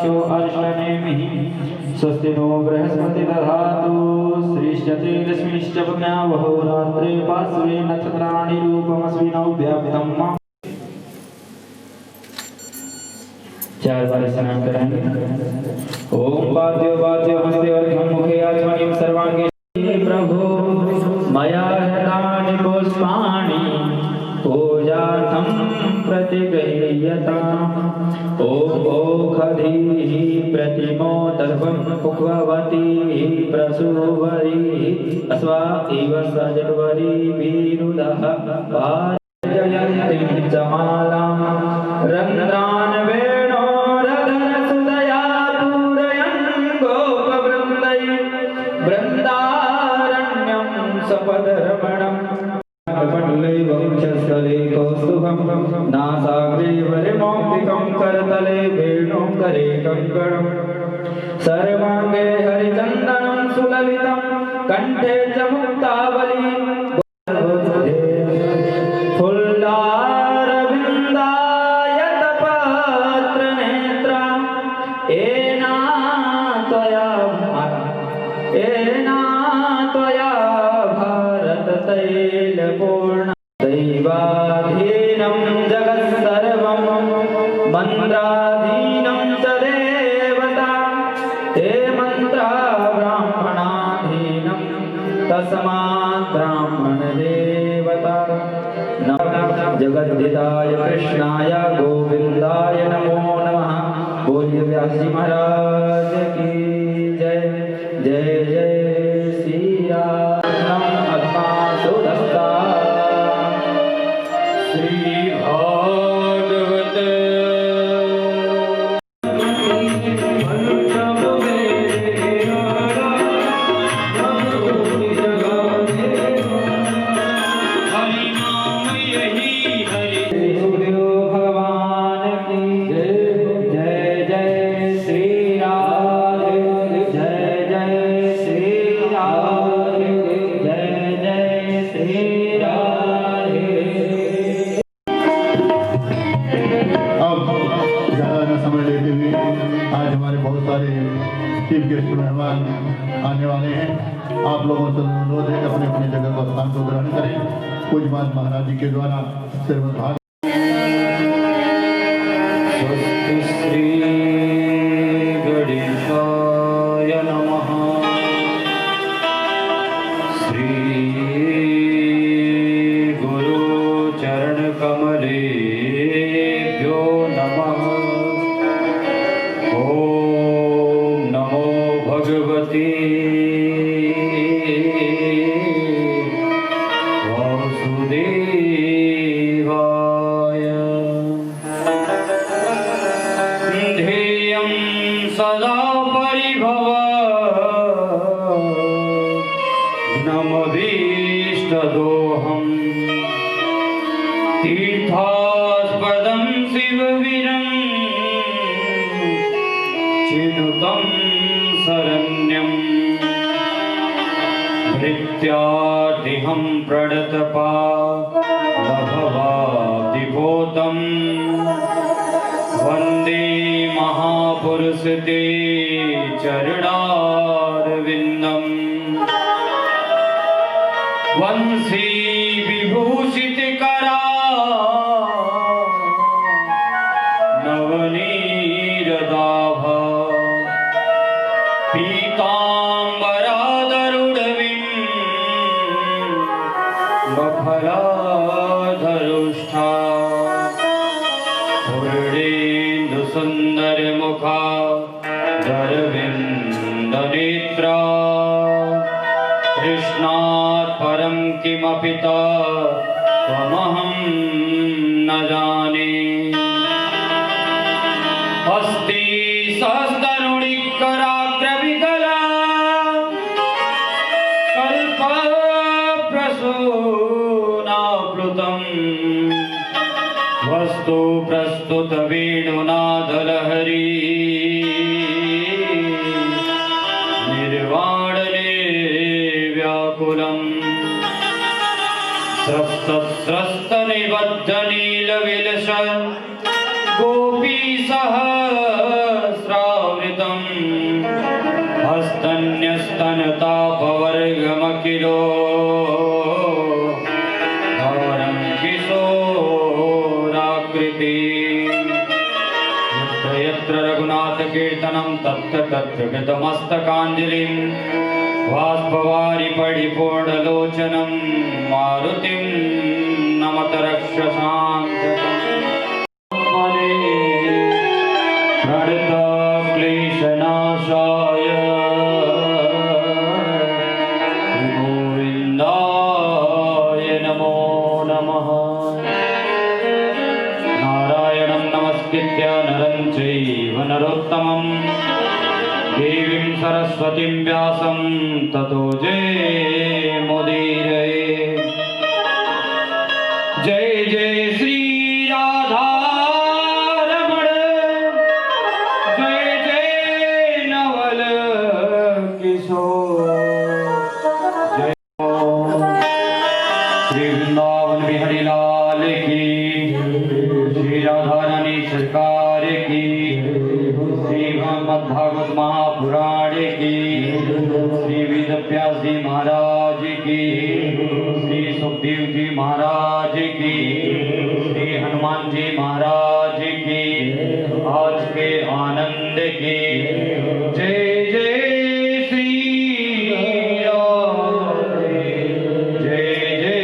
वाचो अर्षणेमिः स्वस्ति नो बृहस्पति दधातु श्रीश्चतुर्दशमीश्च पुण्यावहो रात्रे पार्श्वे नक्षत्राणि रूपमस्मिनौ व्याप्तं मां। चार बार स्नान करेंगे। ओम पाद्यो पाद्यो हस्ते अर्घ्यं मुखे आचमनीं सर्वांगे प्रभो मया हृतानि पुष्पाणि पूजार्थं प्रतिगृह्यताम्। ओम ओखधिः प्रतिमो दर्भं पुष्पवती प्रसूवरी अस्वा इव सजन्वरी विरुदः वाजयन्तीं च मालां रन्ध्रान् वेणोरधरसुतया पूरयन् गोपवृन्दै वृन्दारण्यं सपदरमणम् कमण्डले वक्षस्थले कौस्तुभं नासाग्रे वरिमौक्तिकं करतले वेणुं करे कङ्कणं सर्वाङ्गे हरिचन्दनं सुललितं कण्ठे च मुक्तावली फुल्लारविन्दायतपत्रनेत्रा एना त्वया भारततैलपूर्ण दैवाधीनं जगत्सर्वं मन्त्राधीनं च देवता ते मन्त्रा ब्राह्मणाधीनं तस्मात् ब्राह्मणदेवता। जगद्धिताय कृष्णाय गोविन्दाय नमो नमः। बोलिए व्यास जी महाराज की जय। जय जय श्री राम अथा सुदस्ता श्री भागवत चीफ गेस्ट मेहमान आने वाले हैं। आप लोगों से अनुरोध है अपने अपनी जगह को स्थान को ग्रहण करें। पूज्यपाद महाराज जी के द्वारा श्रीमद् भागवत श्री गणेशाय नमः। श्री गुरु चरण कमलेभ्यो नमः। भगवती वासुदेवाय ध्येयं सदा परिभवग्नमभीष्टदोहं तीर्थास्पदं शिववीरं चिनुतं शरण्यं भृत्यादिहं प्रणतपालभवाब्धिभूतं वन्दे महापुरुषते चरणारविन्दं। वंशी विभूषितकरा नवनीरदाभा पीताम्बरादरुडविन्दफलाधरुष्ठा पूर्णेन्दुसुन्दरमुखा दरविन्दनेत्रा कृष्णात् परं किमपि त्वमहं न जाने। अस्ति सहस्ररुणिकराग्रविकला कल्पप्रसूनाप्लुतं वस्तु प्रस्तुत वेणुनादलहरी निर्वाणने व्याकुलम् स्रस्तनिबद्धनीलविलस गोपी सहस्रा हस्तन्यस्तनतापवर्गमखिलो गौरं किशोराकृति यत्र यत्र रघुनाथकीर्तनं तत्र तत्र कृतमस्तकाञ्जलिं बाष्पवारि परिपूर्णलोचनं मारुतिं नमत रक्षसान्तकम् प्रणतक्लेशनाशाय गोविन्दाय नमो नमः। नारायणं नमस्कृत्य नरं चैव नरोत्तमं देवीं सरस्वतीं व्यासं ततो जयमुदीरये। जय जय श्री राधा रमण, जय जय नवल किशोर, जय श्री वृंदावन बिहारी लाल की, श्री राधा रानी सरकार की, श्री भागवत महापुराण की, श्री वेद व्यास जी महाराज की, श्री सुखदेव जी महाराज की, श्री हनुमान जी महाराज की, आज के आनंद की। जय जय श्री राधे, जय जय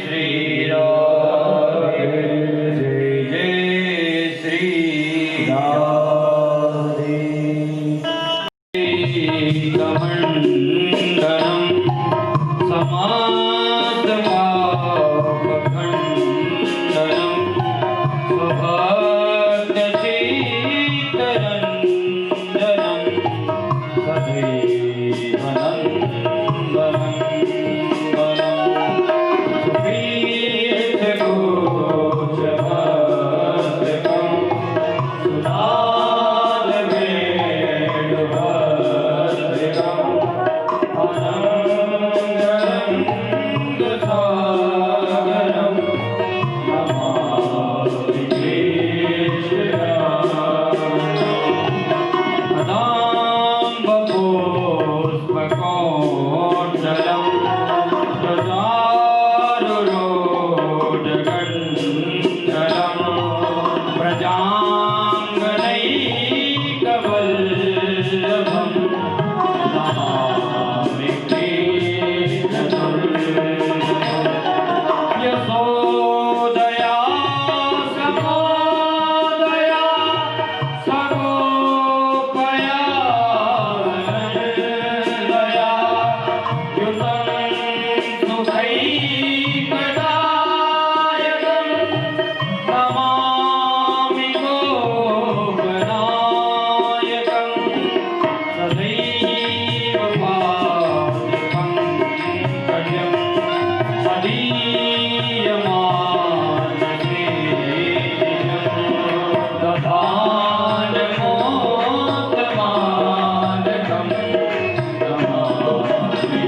श्री राधे, जय जय श्री राधे। कमण्डलं समासपापखण्डनं स्वभक्तचित्तरञ्जनं सदैव नन्दनं सुपीतगोचमस्तकं सुनादवेणुभद्रकम् अनन्तरङ्गसागरं नमामि अनाम्बपुष्पकोण्डलं प्रजारुरोडगण्डलं प्रजाङ्गनैकवल्लभं नमामि यशोदया समोदया सगोपया दया युतं सुखैकदायकं नमामि गोगनायकं सदैव पादपङ्कजं मदीयमानसे दधानमोत्तमानकं नमामि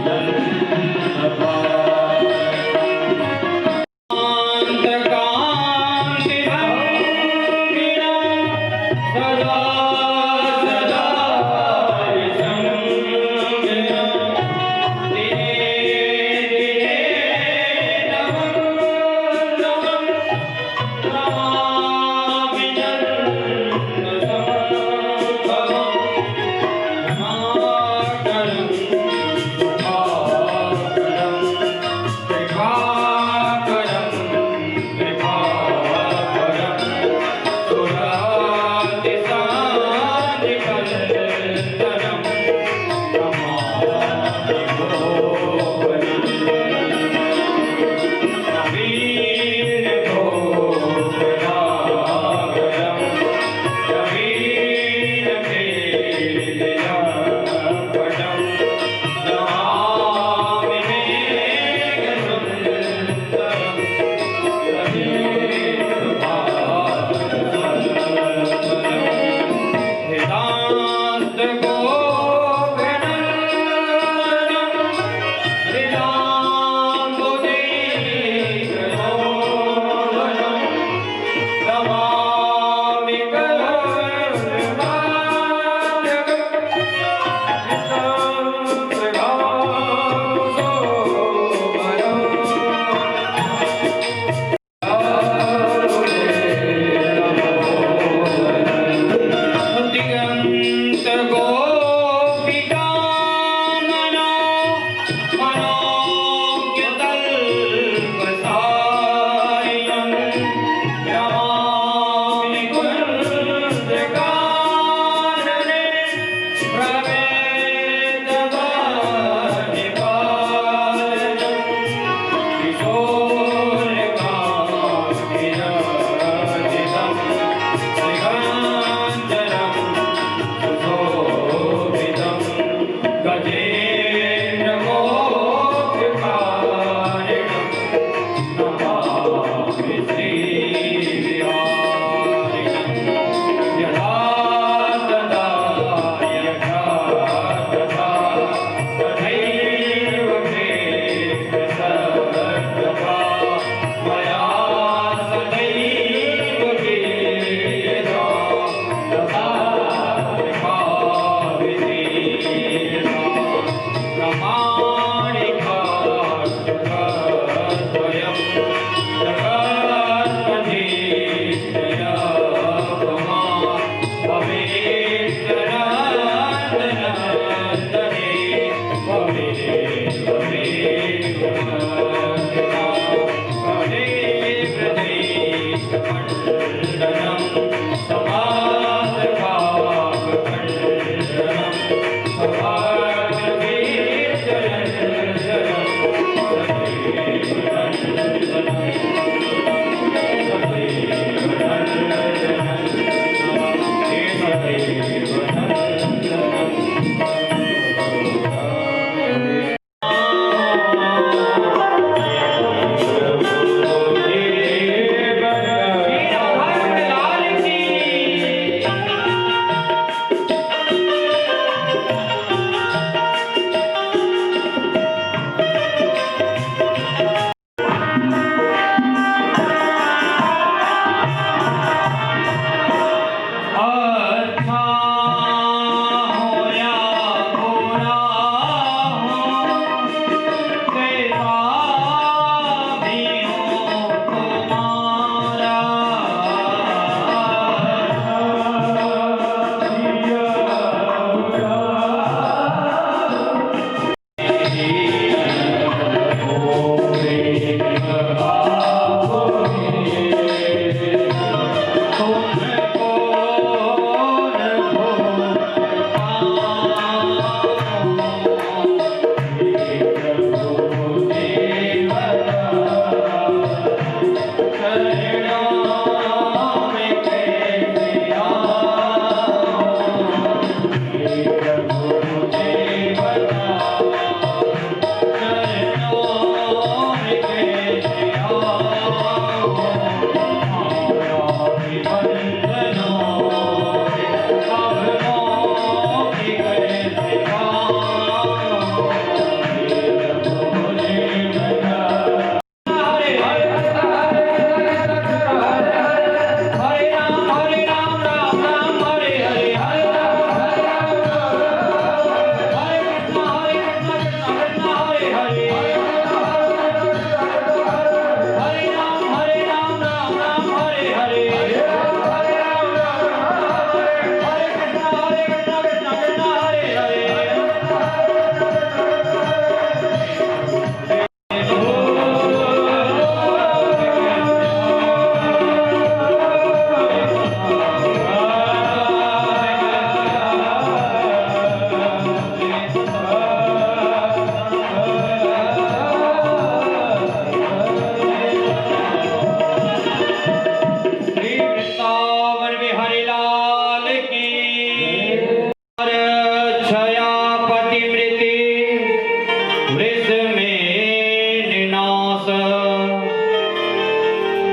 दन्तकान्तिभङ्गिना सदा सदा संगिना दिने दिने नमः नमः नमामि नन्दसंभवम् नमाकरं सुभाकरं कृपाकरं कृपाकरं सुरातिसागरं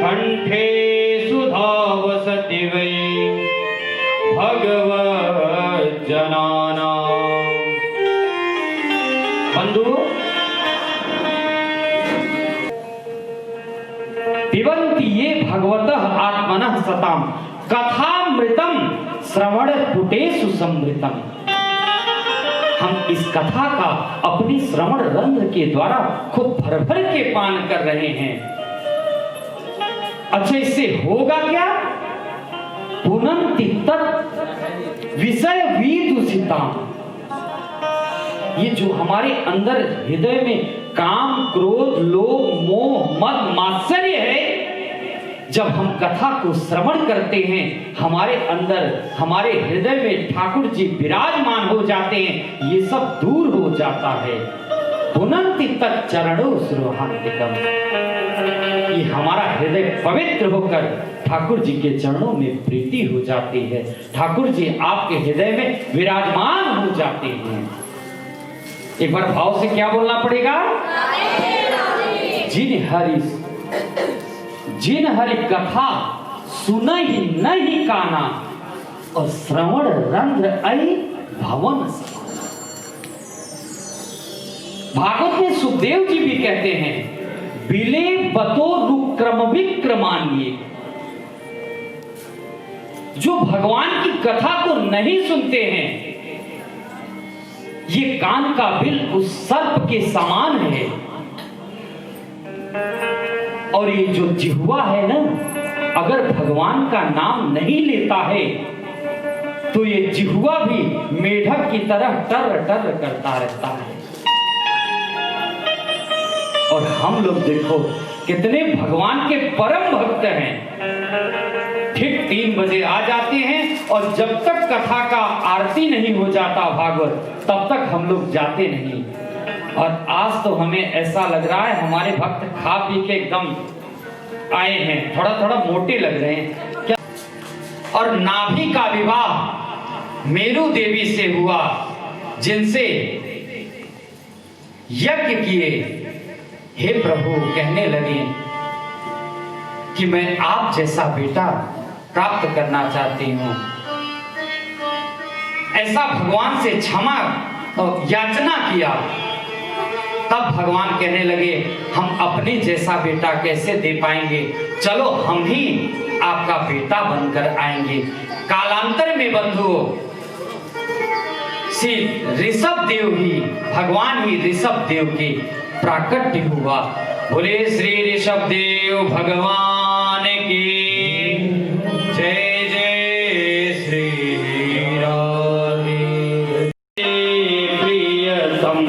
कंठे सुधावसति वै भगवज्जनानां। बंधु, पिबन्ति ये भगवतः आत्मनः सताम कथामृतम श्रवण पुटेषु समृतम। हम इस कथा का अपने श्रवण रंध्र के द्वारा खूब भर भर के पान कर रहे हैं। अच्छा, इससे होगा क्या? पुनन्ति तत् विषय विदूषिता। ये जो हमारे अंदर हृदय में काम, क्रोध, लोभ, मोह, मद, मात्सर्य है, जब हम कथा को श्रवण करते हैं, हमारे अंदर, हमारे हृदय में ठाकुर जी विराजमान हो जाते हैं, ये सब दूर हो जाता है। पुनन्ति तत् चरणों सुरोहान्तिकम। ये हमारा हृदय पवित्र होकर ठाकुर जी के चरणों में प्रीति हो जाती है। ठाकुर जी आपके हृदय में विराजमान हो जाते हैं। एक बार भाव से क्या बोलना पड़ेगा? जिन हरि कथा सुनहि नहीं काना, और श्रवण रंध्र ऐ भवन। भागवत में सुखदेव जी भी कहते हैं, बिले बतो रुक्रम विक्रमान्ये। जो भगवान की कथा को नहीं सुनते हैं, ये कान का बिल उस सर्प के समान है। और ये जो जिह्वा है ना, अगर भगवान का नाम नहीं लेता है, तो ये जिह्वा भी मेढक की तरह टर टर करता रहता है। और हम लोग देखो कितने भगवान के परम भक्त हैं। ठीक 3 बजे आ जाते हैं और जब तक कथा का आरती नहीं हो जाता भागवत, तब तक हम लोग जाते नहीं। और आज तो हमें ऐसा लग रहा है हमारे भक्त खा पी के एकदम आए हैं, थोड़ा थोड़ा मोटे लग रहे हैं क्या। और नाभि का विवाह मेरू देवी से हुआ, जिनसे यज्ञ किए। हे प्रभु कहने लगे कि मैं आप जैसा बेटा प्राप्त करना चाहती हूं। ऐसा भगवान से क्षमा और याचना किया। तब भगवान कहने लगे हम अपने जैसा बेटा कैसे दे पाएंगे, चलो हम ही आपका बेटा बनकर आएंगे। कालांतर में बंधुओं श्री ऋषभ देव ही, भगवान ही ऋषभ देव के प्राकट्य हुआ। बोले श्री ऋषभ देव भगवान की जय। जय श्री राधे प्रियतम।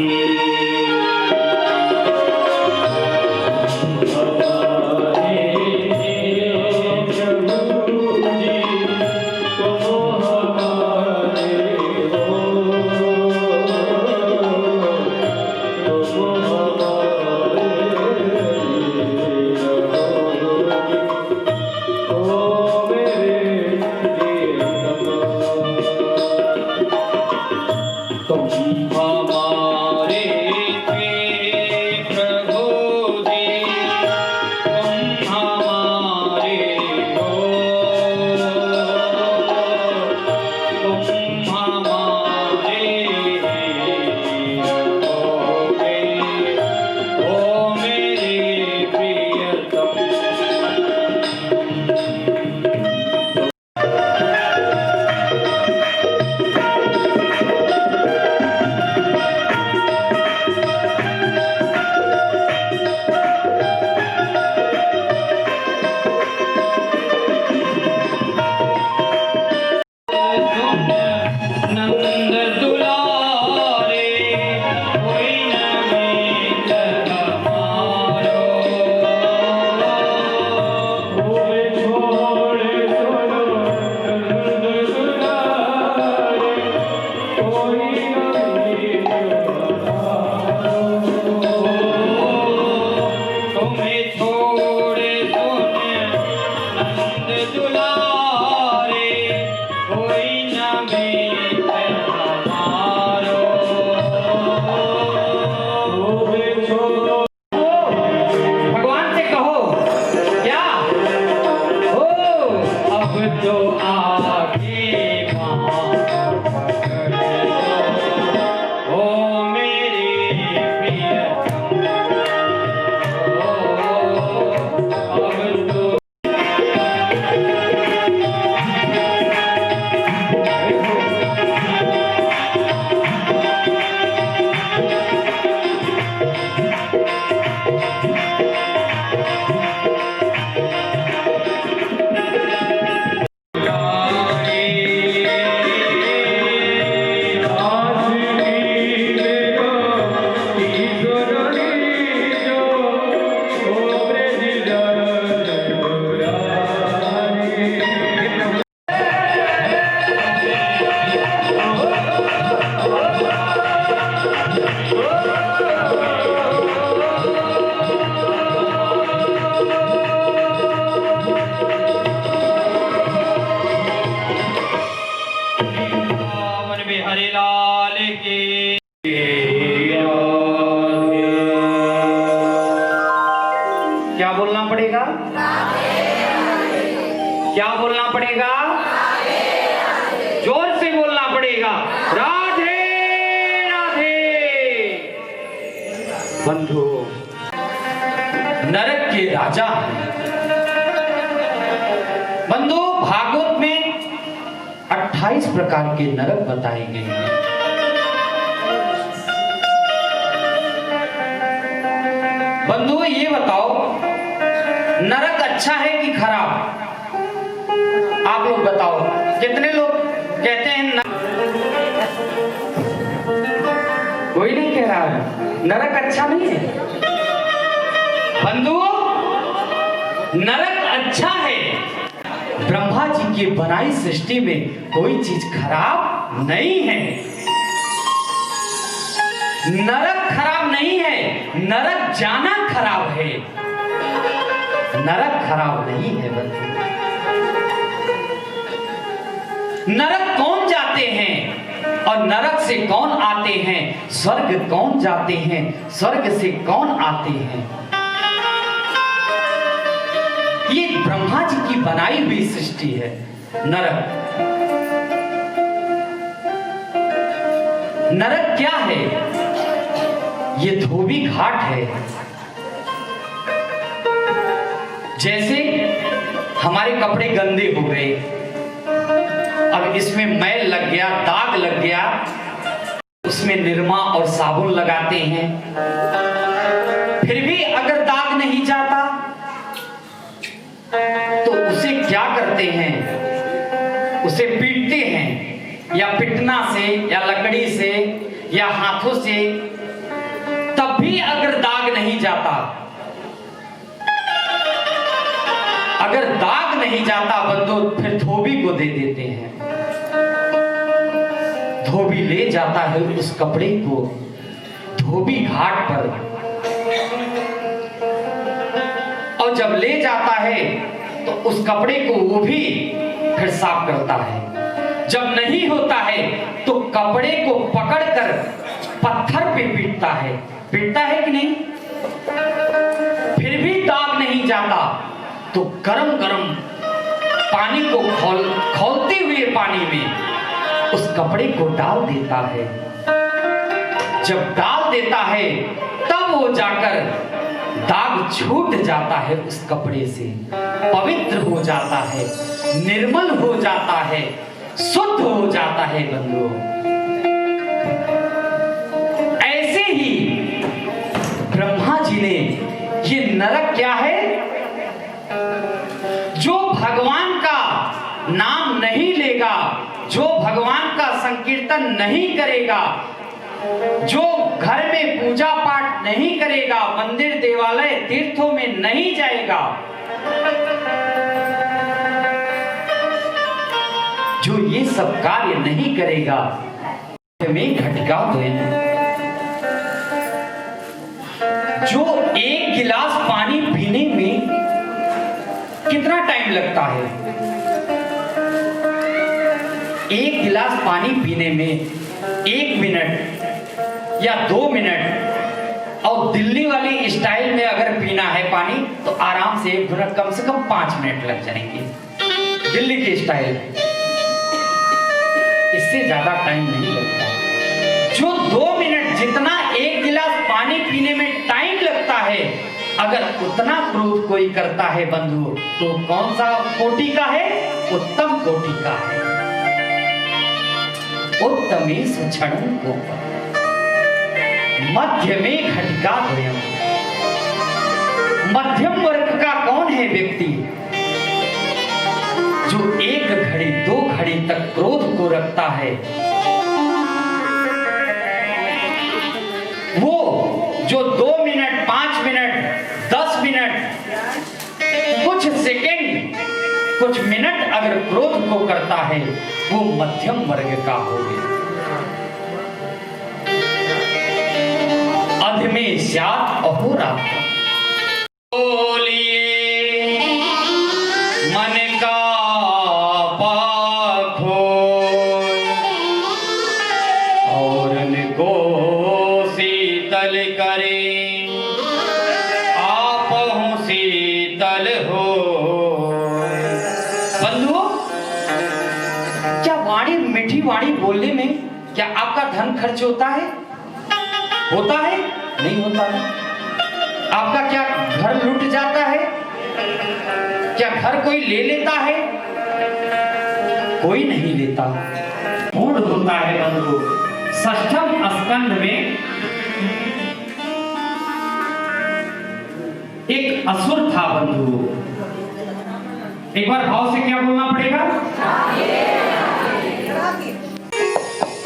क्या बोलना पड़ेगा? क्या बोलना पड़ेगा? जोर से बोलना पड़ेगा, राधे राधे। बंधु नरक के राजा बंधु, भागवत में 28 प्रकार के नरक बताए गए हैं। बंधु ये बताओ, नरक अच्छा है कि खराब? आप लोग बताओ, कितने लोग कहते हैं कोई नहीं कह रहा है नरक अच्छा नहीं है बंधुओं, नरक अच्छा है। ब्रह्मा जी की बनाई सृष्टि में कोई चीज खराब नहीं है। नरक खराब नहीं है, नरक जाना खराब है। नरक खराब नहीं है बंधु। नरक कौन जाते हैं और नरक से कौन आते हैं? स्वर्ग कौन जाते हैं, स्वर्ग से कौन आते हैं? ये ब्रह्मा जी की बनाई हुई सृष्टि है नरक। नरक क्या है? ये धोबी घाट है। जैसे हमारे कपड़े गंदे हो गए, अब इसमें मैल लग गया, दाग लग गया, उसमें निरमा और साबुन लगाते हैं, फिर भी अगर दाग नहीं जाता तो उसे क्या करते हैं? उसे पीटते हैं, या पिटना से या लकड़ी से या हाथों से, तब भी अगर दाग नहीं जाता, अगर दाग नहीं जाता बंधु, फिर धोबी को दे देते हैं। धोबी ले जाता है उस कपड़े को धोबी घाट पर, और जब ले जाता है तो उस कपड़े को वो भी फिर साफ करता है। जब नहीं होता है तो कपड़े को पकड़कर पत्थर पे पीटता है कि नहीं? फिर भी दाग नहीं जाता तो गरम गरम पानी को खौलते हुए पानी में उस कपड़े को डाल देता है। जब डाल देता है तब वो जाकर दाग छूट जाता है, उस कपड़े से पवित्र हो जाता है, निर्मल हो जाता है, शुद्ध हो जाता है बंधुओं। ऐसे ही ब्रह्मा जी ने ये नरक क्या है? जो भगवान का नाम नहीं लेगा, जो भगवान का संकीर्तन नहीं करेगा, जो घर में पूजा पाठ नहीं करेगा, मंदिर देवालय तीर्थों में नहीं जाएगा, जो ये सब कार्य नहीं करेगा, में घटका तो जो एक गिलास पानी पीने में कितना टाइम लगता है? एक गिलास पानी पीने में 1 मिनट या 2 मिनट, और दिल्ली वाली स्टाइल में अगर पीना है पानी तो आराम से कम से कम 5 मिनट लग जाएंगे दिल्ली की स्टाइल। इससे ज्यादा टाइम नहीं लगता। जो 2 मिनट जितना एक गिलास पानी पीने में टाइम लगता है, अगर उतना क्रोध कोई करता है बंधु, तो कौन सा कोटि का है? उत्तम कोटि का है। उत्तमेश क्षणं कोपः मध्य में घटिका द्वयम्। मध्यम वर्ग का कौन है व्यक्ति? जो 1 घड़ी 2 घड़ी तक क्रोध को रखता है, वो जो 2 मिनट 5 मिनट 10 मिनट कुछ सेकंड कुछ मिनट अगर क्रोध को करता है, वो मध्यम वर्ग का हो गया। अधमे स्यात् अहोरात्र। बोलिए मन का पाखो और को शीतल करे, आप हो शीतल हो। बंधुओं, क्या वाणी मीठी वाणी बोलने में क्या आपका धन खर्च होता है? होता है? नहीं होता है। आपका क्या घर लूट जाता है? क्या घर कोई ले लेता है? कोई नहीं लेता। पूर्ण होता है बंधु। षष्ठम स्कंध में एक असुर था बंधु। एक बार भाव से क्या बोलना पड़ेगा?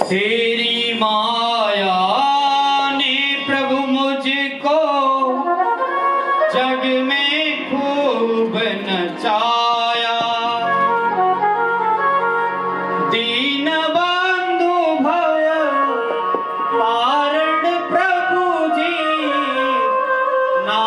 तेरी माया ने प्रभु मुझको जग में खूब नचाया, दीन बंधु भय तारण प्रभु जी ना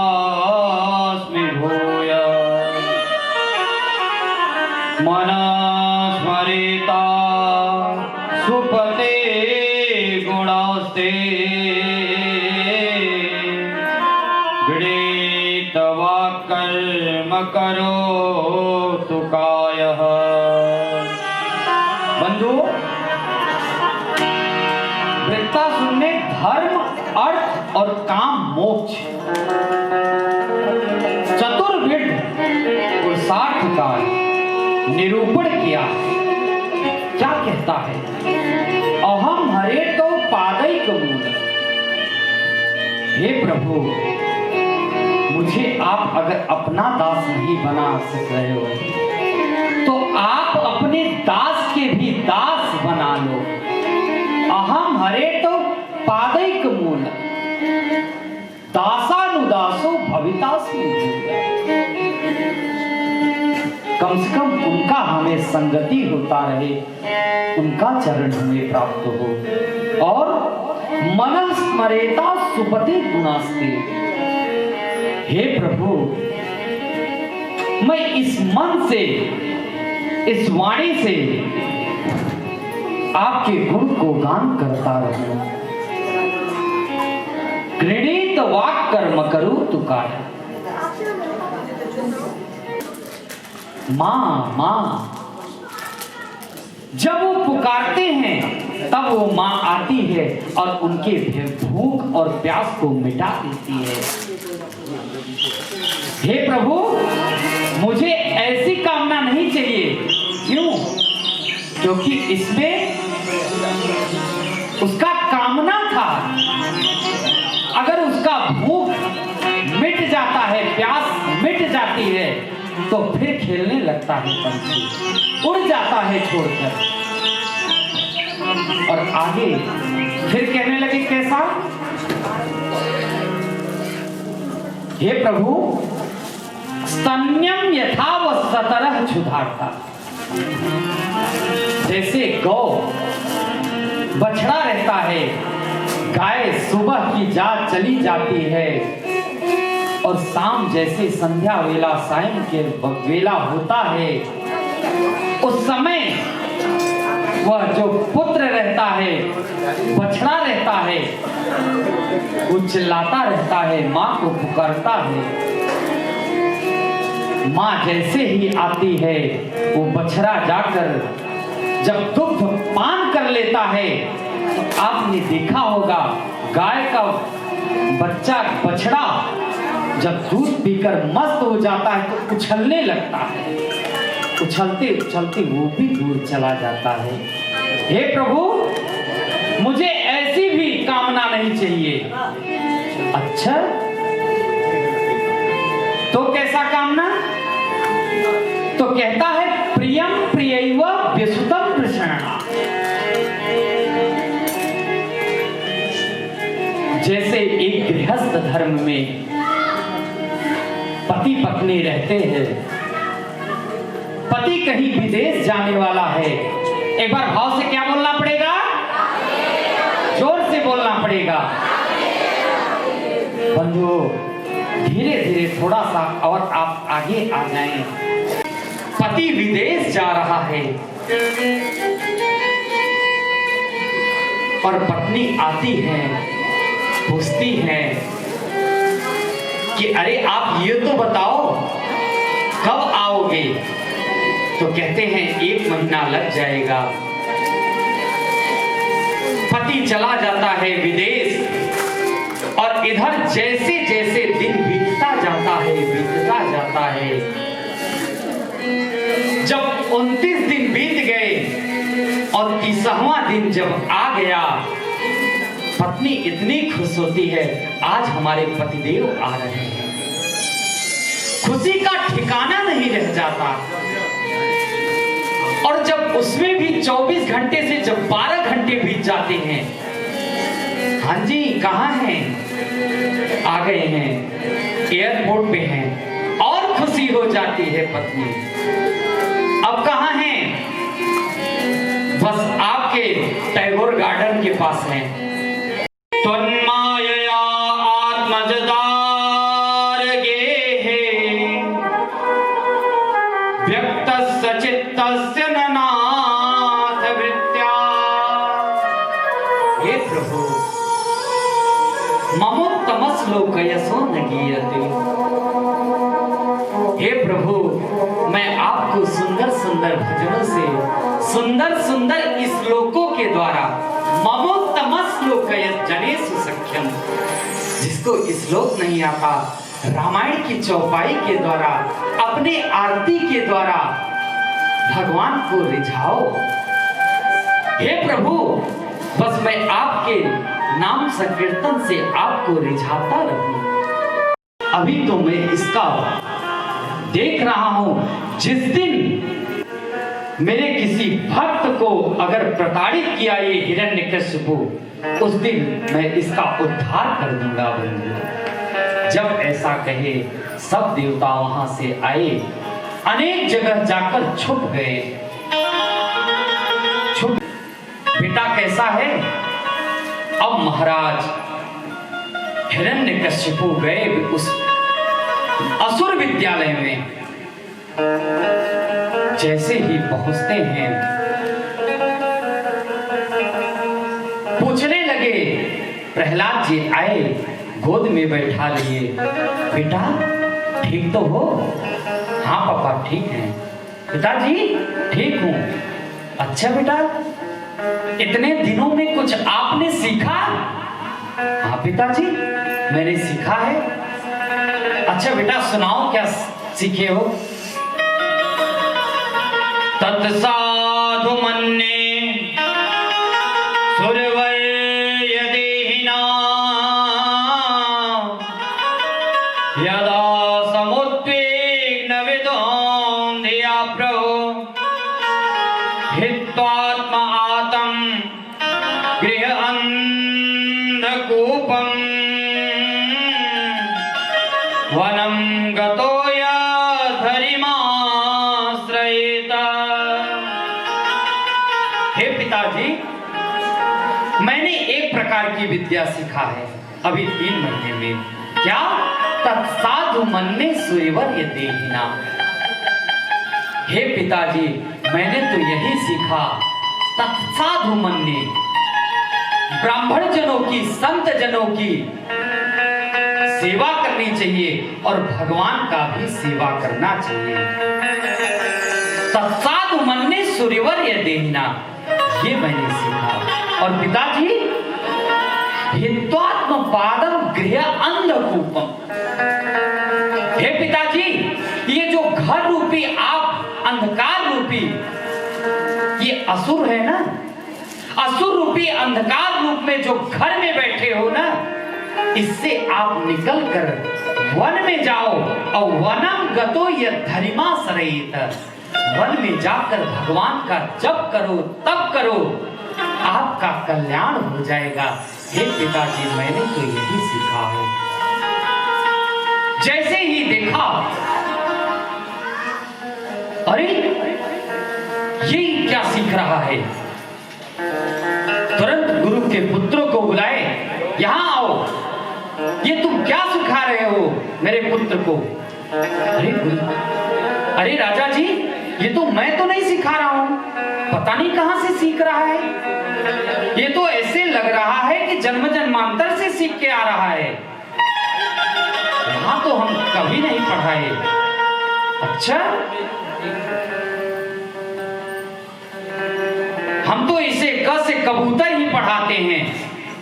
भवितास्मि भूय मना स्मरिता सुपते गुणास्ते गृहीत वाक्कर्म करोतु कायः। बंधु, वृत्तासुर ने धर्म, अर्थ और काम, मोक्ष, चतुर्विध पुरुषार्थ का निरूपण किया। क्या कहता है? अहम हरे तो पादैक मूल। हे प्रभु, मुझे आप अगर अपना दास नहीं बना सक रहे हो तो आप अपने दास के भी दास बना लो। अहम हरे तो पादैक मूल, दासानुदासो भवितास्मि भूय। कम से कम उनका हमें संगति होता रहे, उनका चरण हमें प्राप्त हो। और मनः स्मरेता सुपते गुणास्ते। हे प्रभु, मैं इस मन से, इस वाणी से आपके गुण को गान करता रहूं। गृहीत वाक् कर्म करो तुकार। माँ माँ, जब वो पुकारते हैं तब वो माँ आती है और उनके भूख और प्यास को मिटा देती है। हे प्रभु, मुझे ऐसी कामना नहीं चाहिए। क्यों? क्योंकि इसमें उसका कामना था। अगर उसका भूख मिट जाता है, प्यास मिट जाती है, तो फिर खेलने लगता है पंछी, उड़ जाता है छोड़कर। और आगे फिर कहने लगे कैसा? हे प्रभु, स्तन्यम यथा वसतरः क्षुधार्ता। जैसे गौ बछड़ा रहता है, गाय सुबह की जात चली जाती है और शाम जैसे संध्या वेला, सायं के वेला होता है, उस समय वह जो पुत्र रहता है, बछड़ा रहता है, वो चिल्लाता रहता है, माँ को पुकारता है। माँ जैसे ही आती है, वो बछड़ा जाकर जब दुग्ध पान कर लेता है, तो आपने देखा होगा गाय का बच्चा बछड़ा जब दूध पीकर मस्त हो जाता है तो उछलने लगता है, उछलते उछलते वो भी दूर चला जाता है। हे प्रभु, मुझे ऐसी भी कामना नहीं चाहिए। अच्छा, तो कैसा कामना? तो कहता है प्रियम प्रियैव व्यसुतम वृषणा। जैसे एक गृहस्थ धर्म में पति पत्नी रहते हैं, पति कहीं विदेश जाने वाला है, एक बार भाव से क्या बोलना पड़ेगा? जोर से बोलना पड़ेगा। बंधुओं, धीरे धीरे थोड़ा सा और आप आगे आ जाएं। पति विदेश जा रहा है और पत्नी आती है, पूछती है कि अरे आप ये तो बताओ कब आओगे? तो कहते हैं 1 महीना लग जाएगा। पति चला जाता है विदेश और इधर जैसे जैसे दिन बीतता जाता है, जब 29 दिन बीत गए और 30वां दिन जब आ गया, पत्नी इतनी खुश होती है, आज हमारे पतिदेव आ रहे हैं। खुशी का ठिकाना नहीं रह जाता। और जब उसमें भी 24 घंटे से जब 12 घंटे बीत जाते हैं, हाँ जी कहाँ हैं? आ गए हैं, एयरपोर्ट पे हैं, और खुशी हो जाती है पत्नी। अब कहाँ हैं? बस आपके टैगोर गार्डन के पास हैं। तन्मायया आत्मजदार गेहे व्यक्तस्य चित्तस्य ननाथ वृत्त्या। हे प्रभु, ममोत्तमश्लोकयसो न गीयते। हे प्रभु, मैं आपको सुंदर सुंदर भजनों से, सुंदर सुंदर श्लोकों के द्वारा, ममोत्तमश्लोकयस जनेषु सख्यम, जिसको श्लोक नहीं आता, रामायण की चौपाई के द्वारा, अपने आरती के द्वारा भगवान को रिझाओ। हे प्रभु, बस मैं आपके नाम संकीर्तन से आपको रिझाता रहूं। अभी तो मैं इसका देख रहा हूं, जिस दिन मेरे किसी भक्त को अगर प्रताड़ित किया ये हिरण्यकशिपु, उस दिन मैं इसका उद्धार कर दूंगा। जब ऐसा कहे, सब देवता वहां से आए, अनेक जगह जाकर छुप गए। बेटा कैसा है? अब महाराज हिरण्यकशिपु गए उस असुर विद्यालय में। जैसे ही पहुंचते हैं, पूछने लगे, प्रहलाद जी आए, गोद में बैठा लिए, बेटा ठीक तो हो? हाँ पापा ठीक हैं। पिताजी ठीक हूँ। अच्छा बेटा, इतने दिनों में कुछ आपने सीखा? हाँ पिताजी मैंने सीखा है। अच्छा बेटा सुनाओ क्या सीखे हो? तत्साधु मन्ये सुरवर्य देहिना यदा समुद्विग्न विदों धिया प्रभो हित्वात्मा आतं गृह अंधकूपं वनं गतो यद्धरिमाश्रयेत। हे पिताजी, मैंने एक प्रकार की विद्या सीखा है अभी 3 महीने में। क्या? तत्साधु मन्ये सुरवर्य देहिना। हे पिताजी, मैंने तो यही सीखा, तत्साधु मन्ये, ब्राह्मण जनों की, संत जनों की सेवा करनी चाहिए और भगवान का भी सेवा करना चाहिए। तत्साधु मन्ये सुरवर्य देहिना, ये मैंने सीखा। और पिताजी, हित्वात्म पादम गृह अंधकूपम। हे पिताजी, ये जो घर रूपी आप अंधकार रूपी ये असुर है ना, असुर रूपी अंधकार रूप में जो घर में बैठे हो ना, इससे आप निकल कर वन में जाओ और वनम गतो यद्धरिमाश्रयेत। वन में जाकर भगवान का जप करो, तप करो, आपका कल्याण हो जाएगा। हे पिताजी, मैंने तो यही सीखा है। जैसे ही देखा, अरे ये क्या सीख रहा है? तुरंत गुरु के पुत्रों को बुलाए, यहां आओ, ये तुम क्या सिखा रहे हो मेरे पुत्र को? अरे राजा जी, ये तो मैं तो नहीं सिखा रहा हूं, पता नहीं कहां से सीख रहा है। ये तो ऐसे लग रहा है कि जन्म जन्मांतर से सीख के आ रहा है। यहां तो हम कभी नहीं पढ़ाए। अच्छा, हम तो इसे ग से कबूतर ही पढ़ाते हैं,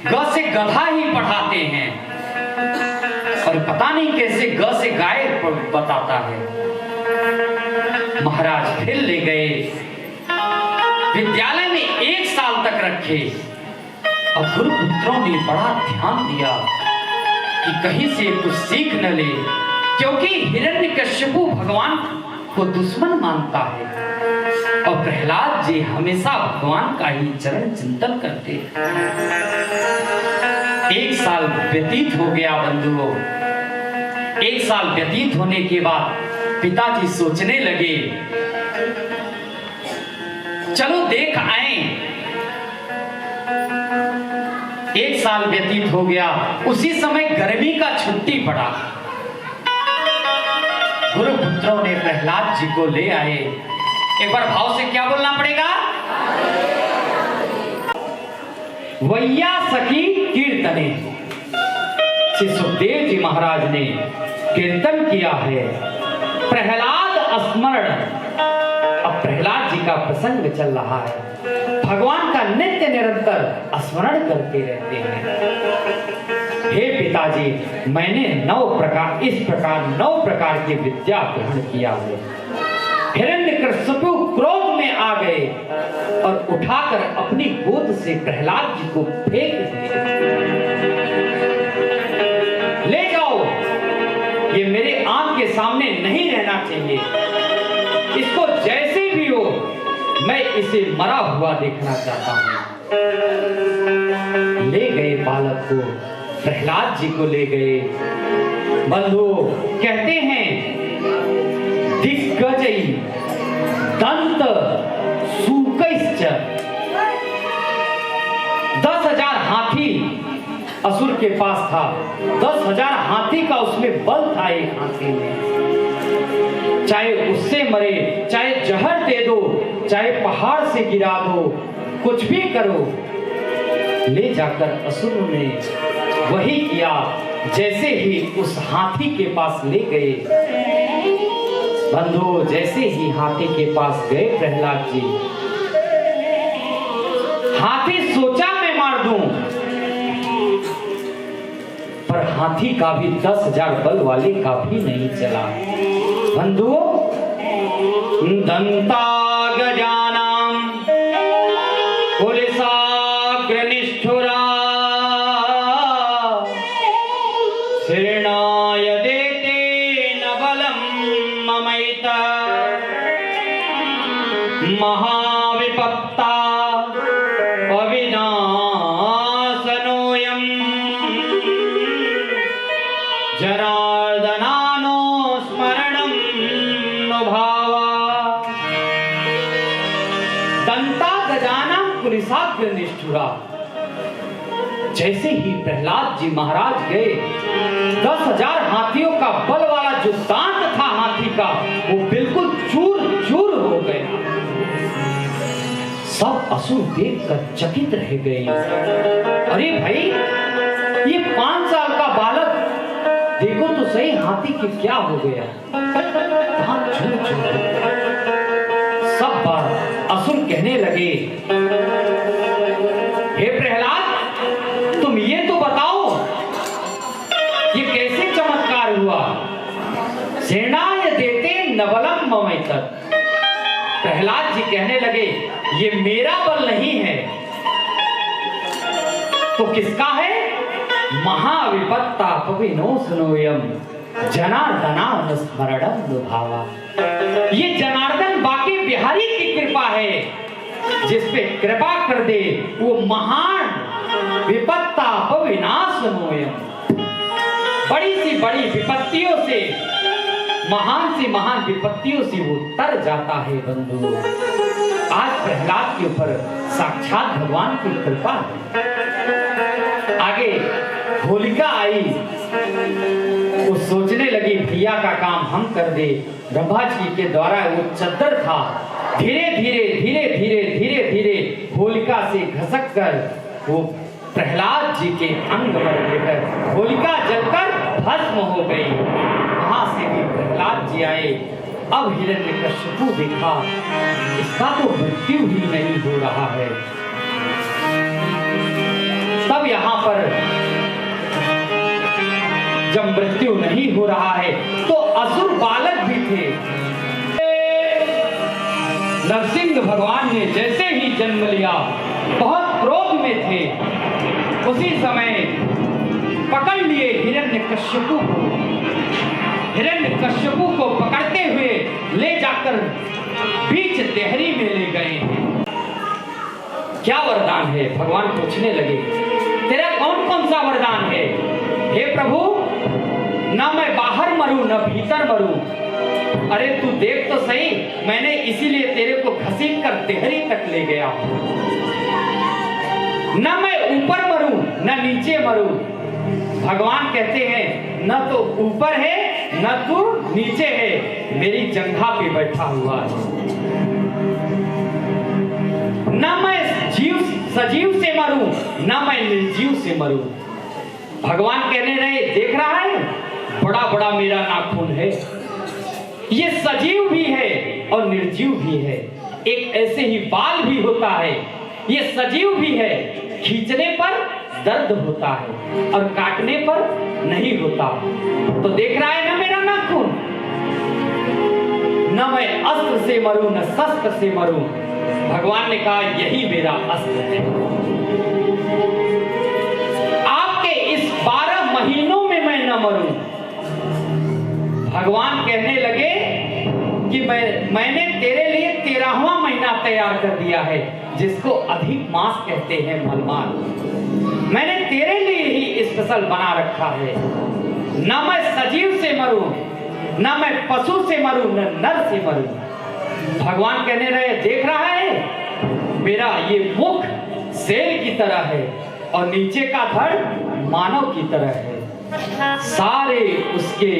ग से गधा ही पढ़ाते हैं, और पता नहीं कैसे ग से गाय बताता है। महाराज फिर ले गए, विद्यालय में 1 साल तक रखे और गुरुपुत्रों ने बड़ा ध्यान दिया कि कहीं से कुछ सीख न ले, क्योंकि हिरण्यकश्यपु भगवान को दुश्मन मानता है और प्रहलाद जी हमेशा भगवान का ही चरण चिंतन करते हैं। 1 साल व्यतीत हो गया बंधुओं। 1 साल व्यतीत होने के बाद पिताजी सोचने लगे, चलो देख आए। 1 साल व्यतीत हो गया, उसी समय गर्मी का छुट्टी पड़ा। गुरुपुत्रों ने प्रहलाद जी को ले आए। एक बार भाव से क्या बोलना पड़ेगा? वैया सखी कीर्तने। श्री सुखदेव जी महाराज ने कीर्तन किया है, प्रहलाद स्मरण। अब प्रहलाद जी का प्रसंग चल रहा है, भगवान का नित्य निरंतर स्मरण करते रहते हैं। हे पिताजी, मैंने 9 प्रकार की विद्या ग्रहण किया है। हिरण्यकश्यपु क्रोध में आ गए और उठाकर अपनी गोद से प्रहलाद जी को फेंक दिए। ले जाओ, ये मेरे आंख के सामने नहीं रहना चाहिए, इसको जैसे भी हो मैं इसे मरा हुआ देखना चाहता हूं। ले गए बालक को, प्रहलाद जी को ले गए। बंधु कहते हैं, दिग्गजई दंत सूकैश्च। 10,000 हाथी असुर के पास था, 10,000 हाथी का उसमें बल था। एक हाथी में चाहे उससे मरे, चाहे जहर दे दो, चाहे पहाड़ से गिरा दो, कुछ भी करो। ले जाकर असुर ने वही किया, जैसे ही उस हाथी के पास ले गए, बंधु जैसे ही हाथी के पास गए प्रहलाद जी, हाथी सोचा मैं मार दूं, पर हाथी का भी 10,000 बल वाले का भी नहीं चला। बंधु दंता गजानां पुलिसाग्र निष्ठुरा शरणाय देते न बलं ममैता महाविपत्ता अविनाशनोऽयं जनार्दनानो स्मरणं नो भावा। दंता गजानां पुलिसाग्र निष्ठुरा। जैसे ही प्रहलाद जी महाराज गए, 10,000 हाथियों का बल वाला जो दांत था हाथी का, वो बिल्कुल चूर चूर हो गया। सब असुर देखकर चकित रह गए। अरे भाई, ये 5 साल का बालक, देखो तो सही हाथी के क्या हो गया, दांत चूर चूर। सब बार असुर कहने लगे, हे प्रहलाद, तुम ये तो बताओ ये कैसे चमत्कार हुआ। सेनाय देते नबलम ममैतत्। प्रहलाद जी कहने लगे, ये मेरा बल नहीं है तो किसका है। महाविपत्ता पविनोस्नोयम जनार्दनान स्मरणं नो भावा। ये जनार्दन बाकी बिहारी की कृपा है, जिस पे कृपा कर दे वो महान विपत्ता पविनाशनोयम। बड़ी सी बड़ी विपत्तियों से, महान से महान विपत्तियों से वो तर जाता है। बंधु, आज प्रहलाद के ऊपर साक्षात भगवान की कृपा है। आगे होलिका आई, वो सोचने लगी भैया का काम हम कर दे। ब्रह्मा जी के द्वारा वो चद्दर था, धीरे धीरे धीरे धीरे धीरे धीरे होलिका से घसक कर वो प्रहलाद जी के अंग पर गिरकर होलिका जलकर भस्म हो गई। वहां से भी प्रहलाद जी आए। अब हिरण्यकश्यपु देखा, इसका तो मृत्यु ही नहीं हो रहा है। तब यहाँ पर जब मृत्यु नहीं हो रहा है तो असुर बालक भी थे। नरसिंह भगवान ने जैसे ही जन्म लिया, बहुत क्रोध में थे, उसी समय पकड़ लिए हिरण्यकश्यपु को। हिरण्यकश्यपु को पकड़ते हुए ले जाकर बीच देहरी में ले गए हैं। क्या वरदान है, भगवान पूछने लगे, तेरा कौन कौन सा वरदान है। हे प्रभु, न मैं बाहर मरूं न भीतर मरूं। अरे तू देख तो सही, मैंने इसीलिए तेरे को घसीट कर देहरी तक ले गया। न मैं ऊपर मरूं न नीचे मरूं। भगवान कहते हैं, न तो ऊपर है न तो नीचे है, मेरी जंघा पे बैठा हुआ है। न मैं सजीव से मरूं न मैं निर्जीव से मरूं। भगवान कहने रहे, देख रहा है बड़ा बड़ा मेरा नाखून है, ये सजीव भी है और निर्जीव भी है। एक ऐसे ही बाल भी होता है, ये सजीव भी है, खींचने पर दर्द होता है और काटने पर नहीं होता। तो देख रहा है ना मेरा नाखून। न मैं अस्त्र से मरूं न शस्त्र से मरूं। भगवान ने कहा, यही मेरा अस्त्र है। आपके इस 12 महीनों में मैं न मरूं। भगवान कहने लगे कि मैंने तेरे लिए 13वां महीना तैयार कर दिया है, जिसको अधिक मास कहते हैं, मलमाल। मैंने तेरे लिए ही स्पेशल बना रखा है। न मैं सजीव से मरूं न मैं पशु से मरूं न नर से मरूं। भगवान कहने रहे, देख रहा है मेरा ये मुख शेर की तरह है और नीचे का धड़ मानव की तरह है। सारे उसके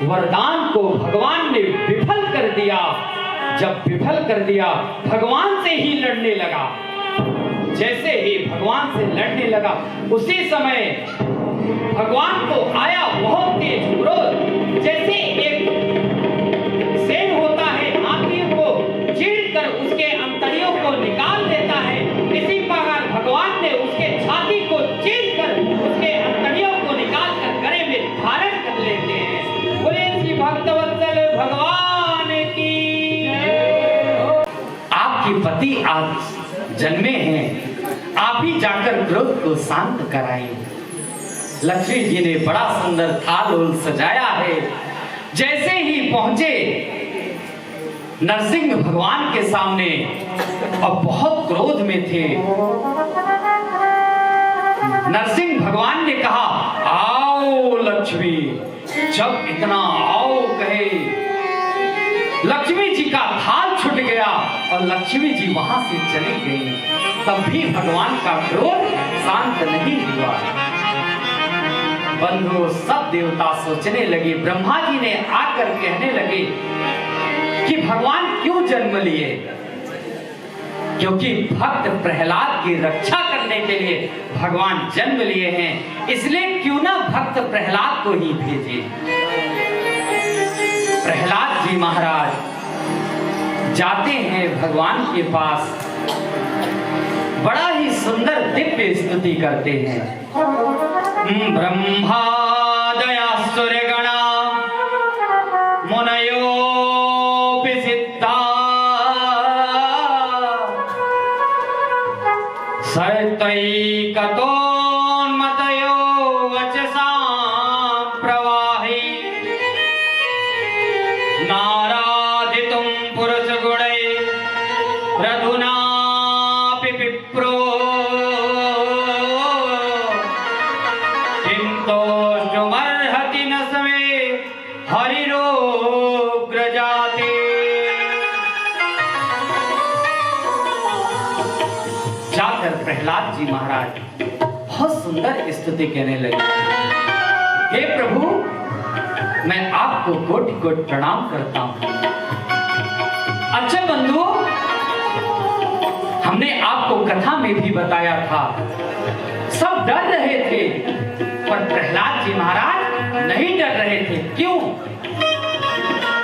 वरदान को भगवान ने विफल कर दिया। जब विफल कर दिया, भगवान से ही लड़ने लगा। जैसे ही भगवान से लड़ने लगा, उसी समय भगवान को आया बहुत तेज क्रोध, जैसे एक शेर होता है हाथियों को चीरकर उसके अंतड़ियों को निकाल देता है, इसी प्रकार भगवान ने उसके छाती को चीरकर उसके अंतड़ियों को निकालकर गले में धारण कर लेते हैं। बोले श्री भक्तवत्सल भगवान की। आपके पति आज जन्मे हैं, आप ही जाकर क्रोध को शांत कराएं। लक्ष्मी जी ने बड़ा सुंदर थाल सजाया है। जैसे ही पहुंचे नरसिंह भगवान के सामने और बहुत क्रोध में थे, नरसिंह भगवान ने कहा, आओ लक्ष्मी। जब इतना आओ कहे, लक्ष्मी जी का थाल छूट गया और लक्ष्मी जी वहां से चली गई। तब भी भगवान का क्रोध शांत नहीं हुआ। बंधु, सब देवता सोचने लगे, ब्रह्मा जी ने आकर कहने लगे कि भगवान क्यों जन्म लिए? क्योंकि भक्त प्रहलाद की रक्षा करने के लिए भगवान जन्म लिए हैं, इसलिए क्यों ना भक्त प्रहलाद को ही भेजे। प्रहलाद जी महाराज जाते हैं भगवान के पास, बड़ा ही सुंदर दिव्य स्तुति करते हैं। ब्रह्मादयासुरगणा मुनयोऽपि सिद्धा सतैकतोन्मतयो वचसां प्रवाहि नाराधितुं पुरुषगुणैः रघुनापि विप्रो किन्तोऽष्टुमर्हति न स्मे हरिरोग्रजाते। जाकर प्रहलाद जी महाराज बहुत सुंदर स्तुति कहने लगे। हे प्रभु, मैं आपको कोटि कोटि प्रणाम करता हूं। अच्छा बंधु, हमने आपको कथा में भी बताया था, सब डर रहे थे, पर प्रहलाद जी महाराज नहीं डर रहे थे। क्यों?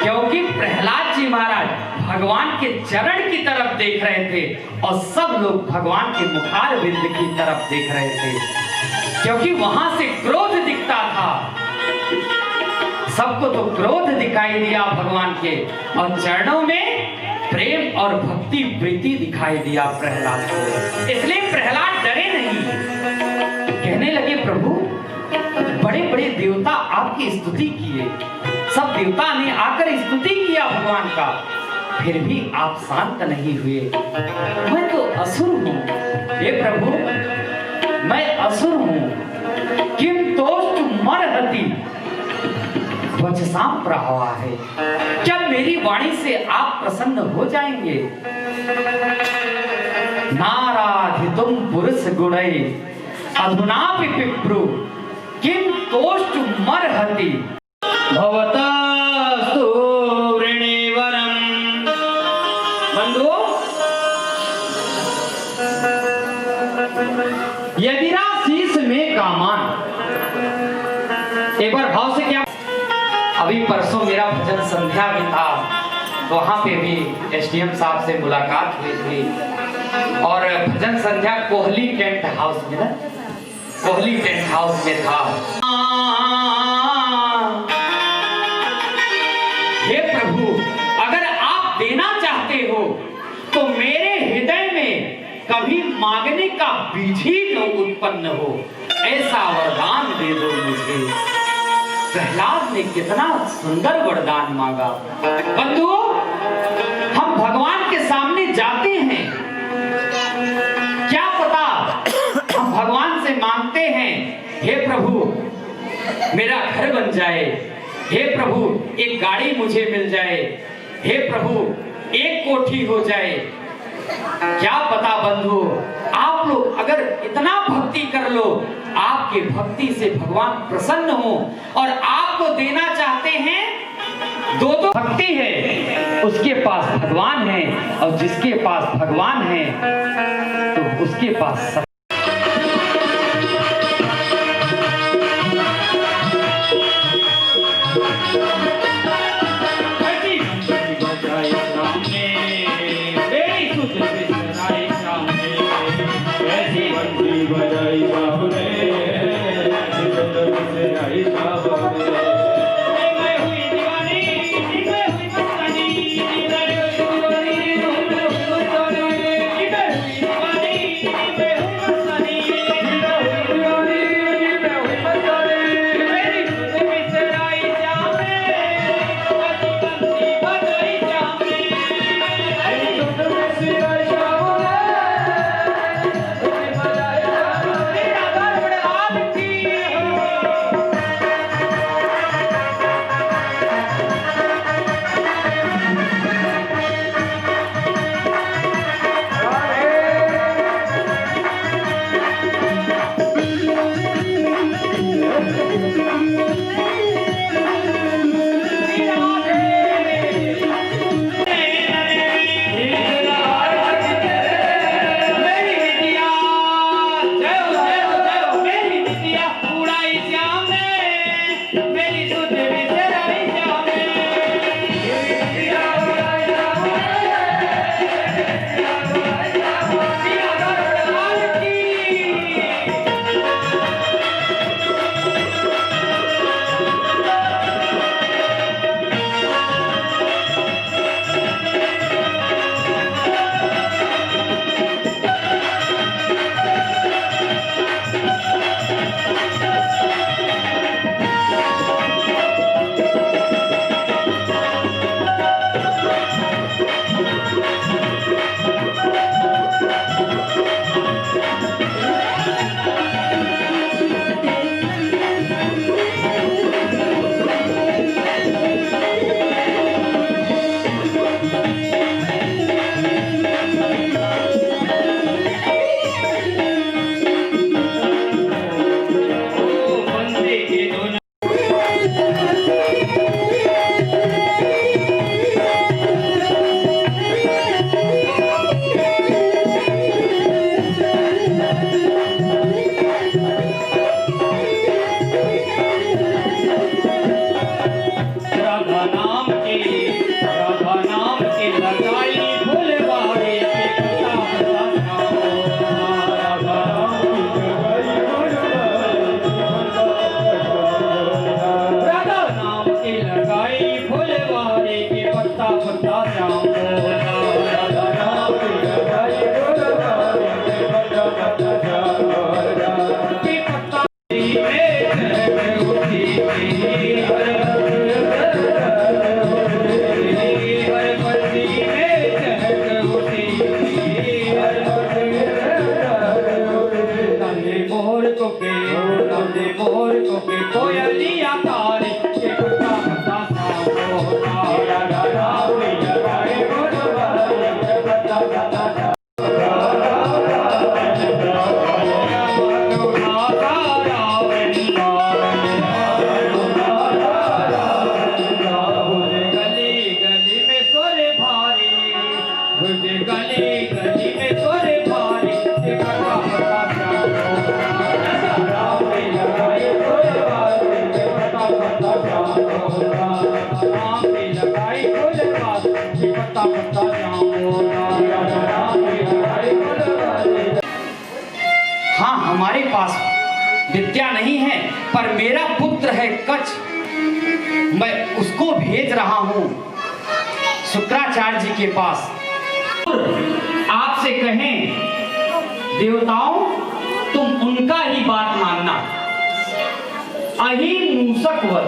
क्योंकि प्रहलाद जी महाराज भगवान के चरण की तरफ देख रहे थे और सब लोग भगवान के मुखारविंद की तरफ देख रहे थे, क्योंकि वहां से क्रोध दिखता था। सबको तो क्रोध दिखाई दिया भगवान के, और चरणों में प्रेम और भक्ति प्रीति दिखाई दिया प्रहलाद को, इसलिए प्रहलाद डरे नहीं। कहने लगे, प्रभु बड़े बड़े देवता आपकी स्तुति किए, सब देवता ने आकर स्तुति किया भगवान का, फिर भी आप शांत नहीं हुए। मैं तो असुर हूं, हे प्रभु मैं असुर हूं। किम तोष्टुमर्हति वचसां प्रवाह है, क्या मेरी वाणी से आप प्रसन्न हो जाएंगे? नाराधितुं पुरुष गुणैः अधुनापि पिप्रू किम तोष्टुमर्हति भवतस्तु वृणीवरम्। बंधु, यदिरा शीश में कामान, एक बार भाव से क्या। अभी परसों मेरा भजन संध्या में था, वहां पे भी एसडीएम साहब से मुलाकात हुई थी, और भजन संध्या कोहली टेंट हाउस में ना, कोहली टेंट हाउस में था। हे प्रभु, अगर आप देना चाहते हो तो मेरे हृदय में कभी मांगने का बीज ही न उत्पन्न हो, ऐसा वरदान दे दो मुझे। प्रहलाद ने कितना सुंदर वरदान मांगा। बंधु, हम भगवान के सामने जाते हैं, क्या पता हम भगवान से मांगते हैं, हे प्रभु मेरा घर बन जाए, हे प्रभु एक गाड़ी मुझे मिल जाए, हे प्रभु एक कोठी हो जाए। क्या पता बंधु, आप लोग अगर इतना भक्ति कर लो, आपके भक्ति से भगवान प्रसन्न हो और आपको देना चाहते हैं। दो भक्ति है, उसके पास भगवान है, और जिसके पास भगवान है तो उसके पास सब। हाँ, हमारे पास विद्या नहीं है, पर मेरा पुत्र है कच्छ, मैं उसको भेज रहा हूं शुक्राचार्य जी के पास। आपसे कहें देवताओं, तुम उनका ही बात मानना, अहीन मूसकवत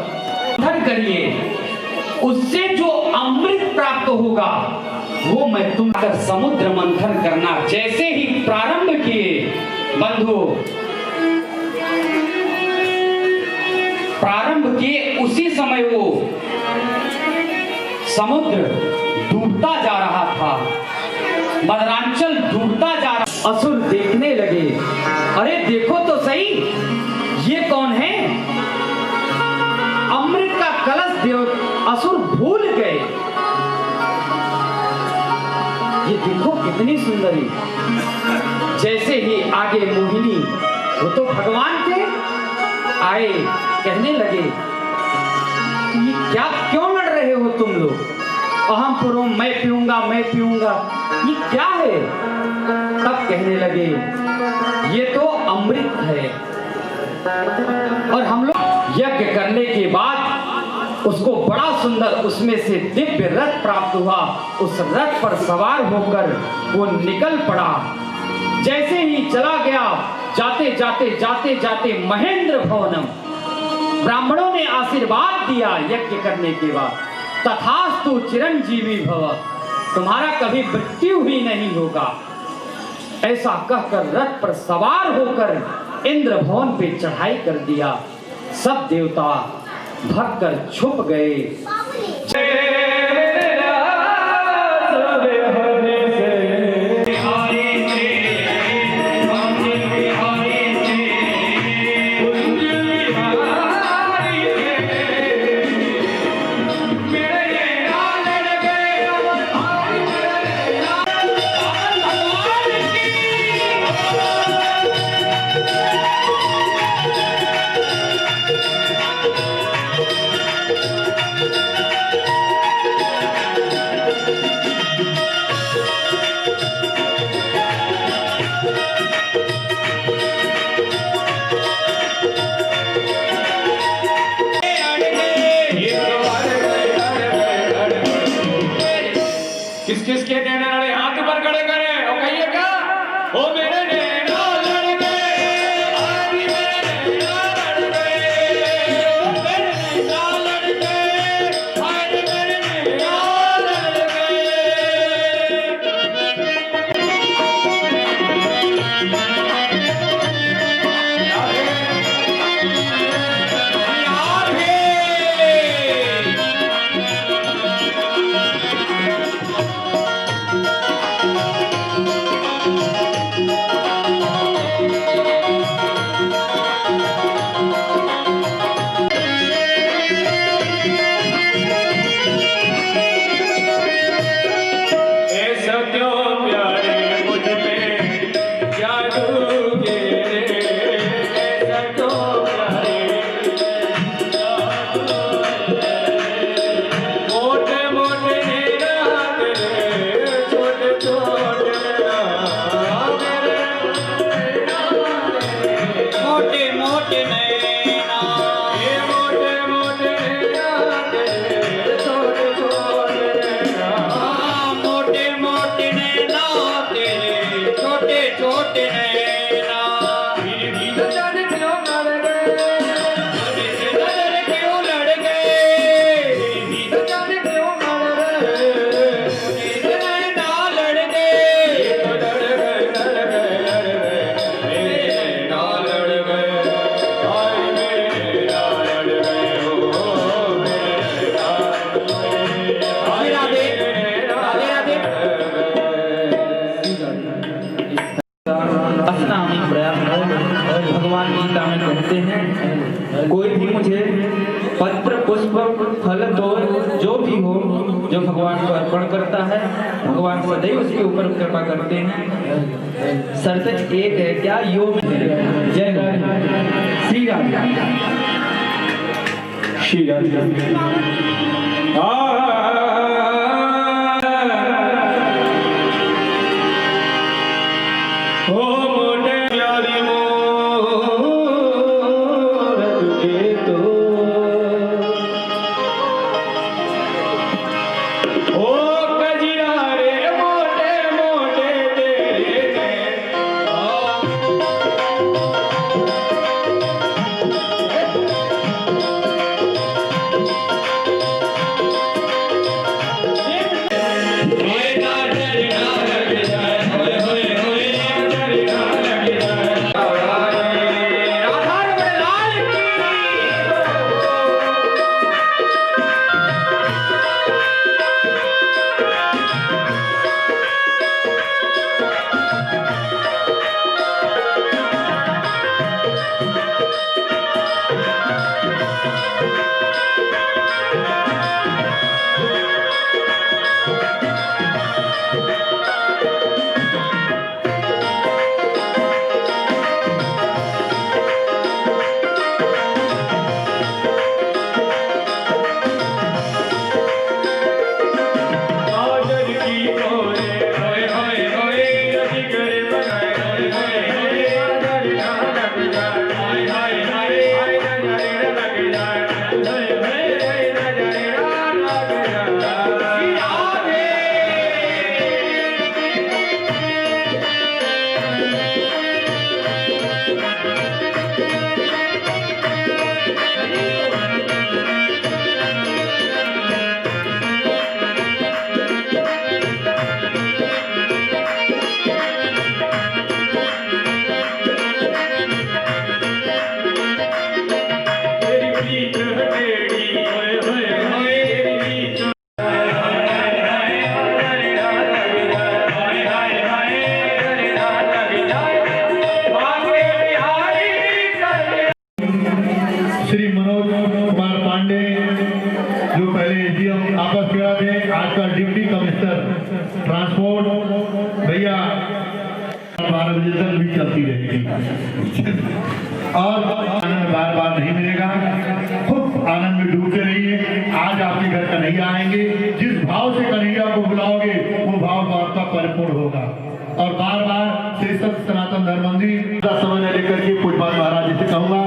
मंथन करिए, उससे जो अमृत प्राप्त होगा वो मैं तुम कर समुद्र मंथन करना। जैसे ही प्रारंभ किए बंधु, प्रारंभ किए उसी समय वो समुद्र डूबता जा रहा था, मदरांचल डूबता जा रहा। असुर देखने लगे, अरे देखो तो सही, ये कौन है? अमृत का कलश देव असुर भूल गए। ये देखो कितनी सुंदरी। जैसे ही आगे मोहिनी, वो तो भगवान थे, आए, कहने लगे ये क्या, क्यों लड़ रहे हो तुम लोग? अहम पुरुष, मैं पीऊंगा, मैं पीऊंगा, ये क्या है? तब कहने लगे ये तो अमृत है, और हम लोग यज्ञ करने के बाद उसको बड़ा सुंदर उसमें से दिव्य रथ प्राप्त हुआ। उस रथ पर सवार होकर वो निकल पड़ा। जैसे ही चला गया, जाते जाते जाते जाते महेंद्र भवनम, ब्राह्मणों ने आशीर्वाद दिया यज्ञ करने के बाद, तथास्तु चिरंजीवी भव, तुम्हारा कभी मृत्यु ही नहीं होगा। ऐसा कहकर रथ पर सवार होकर इंद्र भवन पे चढ़ाई कर दिया। सब देवता भगकर छुप गए। किस के देने वाले हाथ पर खड़े करें और कहिए क्या, ओ मेरे नैना लड़ गए, आज मेरे नैना लड़ गए, ओ मेरे नैना लड़ गए, आज मेरे नैना लड़ मुझे पत्र पुष्प फल तो जो भी हो, जो भगवान को अर्पण करता है, भगवान सदैव उसके ऊपर कृपा करते हैं। शर्त एक है, क्या योग जय हो श्री राम श्री राम। श्री मनोज कुमार पांडे जो पहले एसडीएम आपस सेवा थे, आजकल डिप्टी कमिश्नर ट्रांसपोर्ट, भैया 12 बजे तक भी चलती रहेगी और आनंद बार बार नहीं मिलेगा। खूब आनंद में डूबते रहिए। आज आपके घर कन्हैया आएंगे, जिस भाव से कन्हैया को बुलाओगे वो भाव आपका परिपूर्ण होगा। और बार बार श्री सत्य सनातन धर्म मंदिर का समय लेकर के पूजपाल महाराज जी से कहूंगा,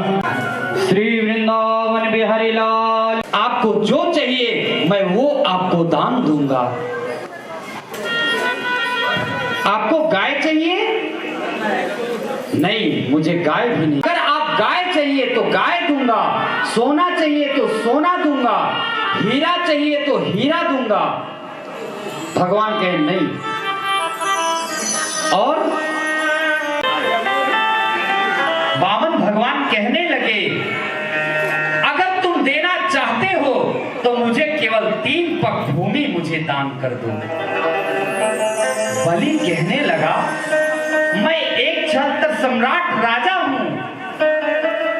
श्री वृंदावन बिहारी लाल, आपको जो चाहिए मैं वो आपको दान दूंगा। आपको गाय चाहिए? नहीं, मुझे गाय भी नहीं। अगर आप गाय चाहिए तो गाय दूंगा, सोना चाहिए तो सोना दूंगा, हीरा चाहिए तो हीरा दूंगा। भगवान कहे नहीं। और वामन भगवान कहने लगे, अगर तुम देना चाहते हो तो मुझे केवल 3 पग भूमि मुझे दान कर दो। बलि कहने लगा, मैं एक छत्र सम्राट राजा हूं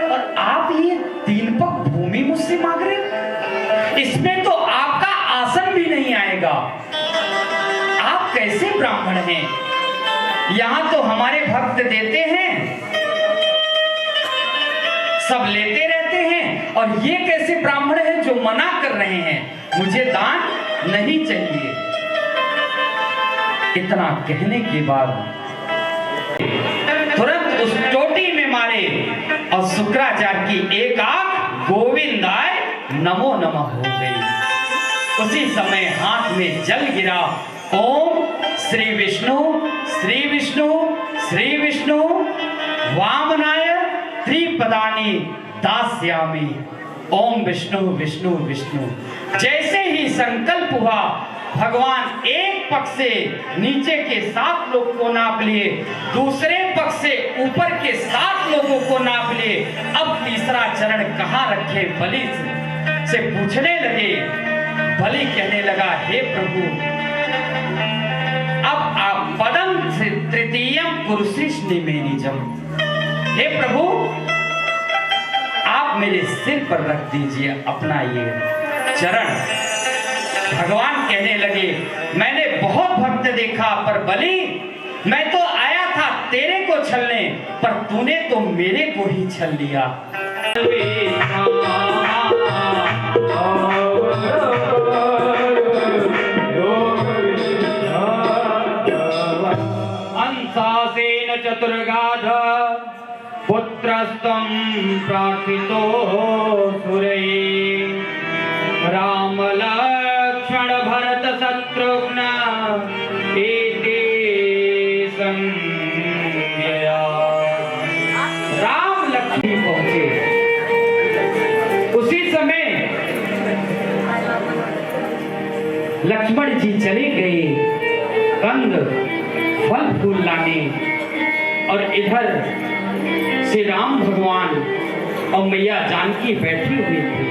और आप ये 3 पग भूमि मुझसे मांग रहे हो? इसमें तो आपका आसन भी नहीं आएगा। आप कैसे ब्राह्मण हैं? यहां तो हमारे भक्त देते हैं, सब लेते रहते हैं, और ये कैसे ब्राह्मण हैं जो मना कर रहे हैं? मुझे दान नहीं चाहिए। इतना कहने के बाद तुरंत उस चोटी में मारे और शुक्राचार्य की एक आंख गोविंदाय नमो नमः हो गई। उसी समय हाथ में जल गिरा। ओम श्री विष्णु श्री विष्णु श्री विष्णु वामनाय त्रिपदानी दास्यामि। ओम विष्णु विष्णु विष्णु। जैसे ही संकल्प हुआ, भगवान एक पग से नीचे के 7 लोग को नाप लिए, दूसरे पग से ऊपर के 7 लोगों को नाप लिए। अब तीसरा चरण कहाँ रखे? बलि से पूछने लगे। बलि कहने लगा, हे प्रभु, अब आप पदम से तृतीयम पुरुषिष्टि में निजम। हे प्रभु, आप आप मेरे सिर पर रख दीजिए अपना ये चरण। भगवान कहने लगे, मैंने बहुत भक्त देखा, पर बलि मैं तो आया था तेरे को छलने, पर तूने तो मेरे को ही छल लिया। अंसासेन चतुर्गाध पुत्रस्तं प्रार्थितो सुरैः, राम लक्ष्मण भरत शत्रुघ्न एते संज्ञया। राम लक्ष्मण पहुंचे। उसी समय लक्ष्मण जी चले गए कंद फल फूल लाने, और इधर श्री राम भगवान और मैया जानकी बैठी हुई थी।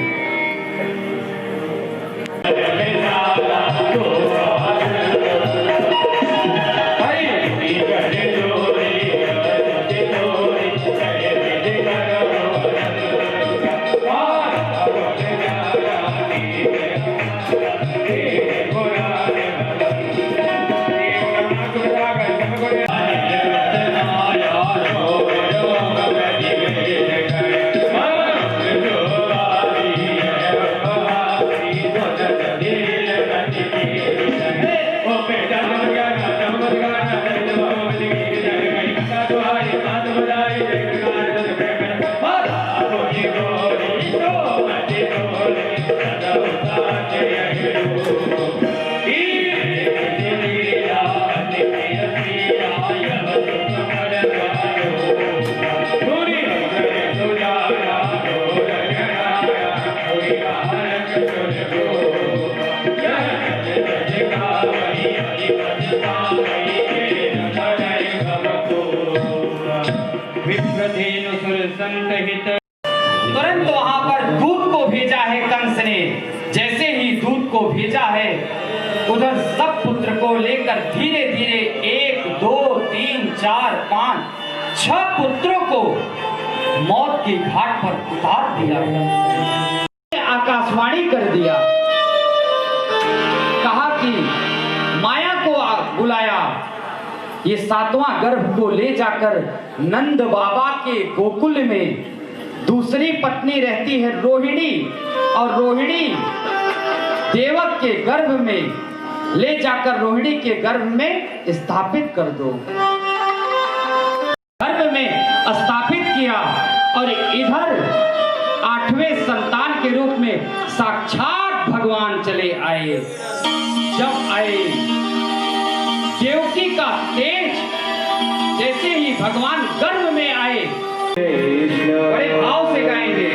तुरंत वहां पर दूत को भेजा है कंस ने। जैसे ही दूत को भेजा है, उधर सब पुत्र को लेकर धीरे धीरे 1 2 3 4 5 6 पुत्रों को मौत के घाट पर उतार दिया। आकाशवाणी कर दिया, कहा कि माया को बुलाया, ये 7वां गर्भ को ले जाकर नंद बाबा के गोकुल में दूसरी पत्नी रहती है रोहिणी, और रोहिणी देवक के गर्भ में ले जाकर रोहिणी के गर्भ में स्थापित कर दो। गर्भ में स्थापित किया, और इधर 8वें संतान के रूप में साक्षात भगवान चले आए। जब आए, देवकी का तेज जैसे ही भगवान गर्भ में आए, बड़े भाव से गाएंगे,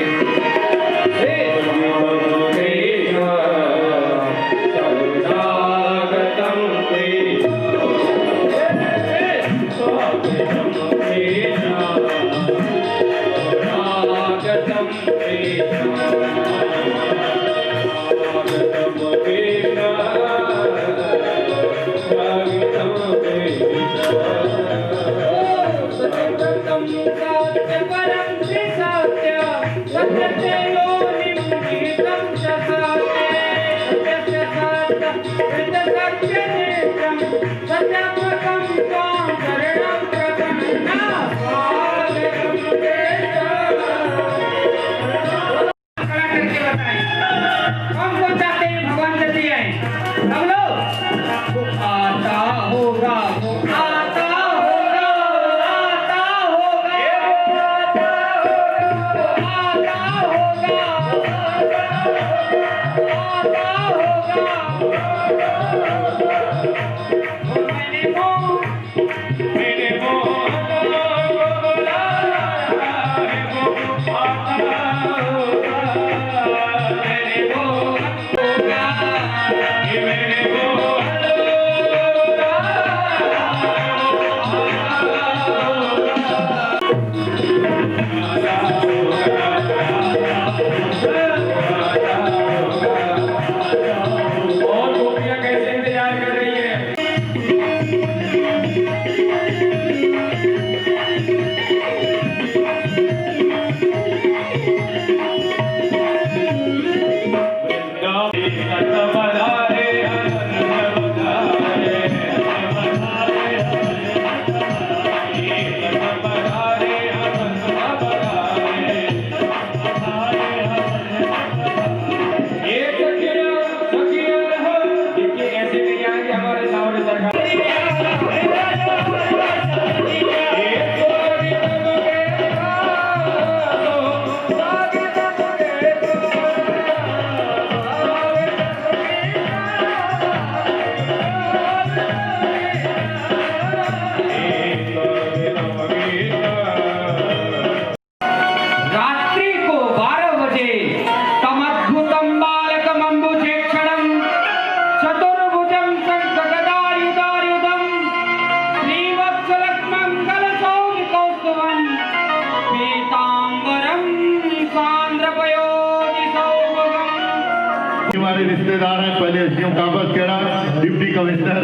रिश्तेदार हैं, पहले एसडीएम काबस केड़ा, डिप्टी कमिश्नर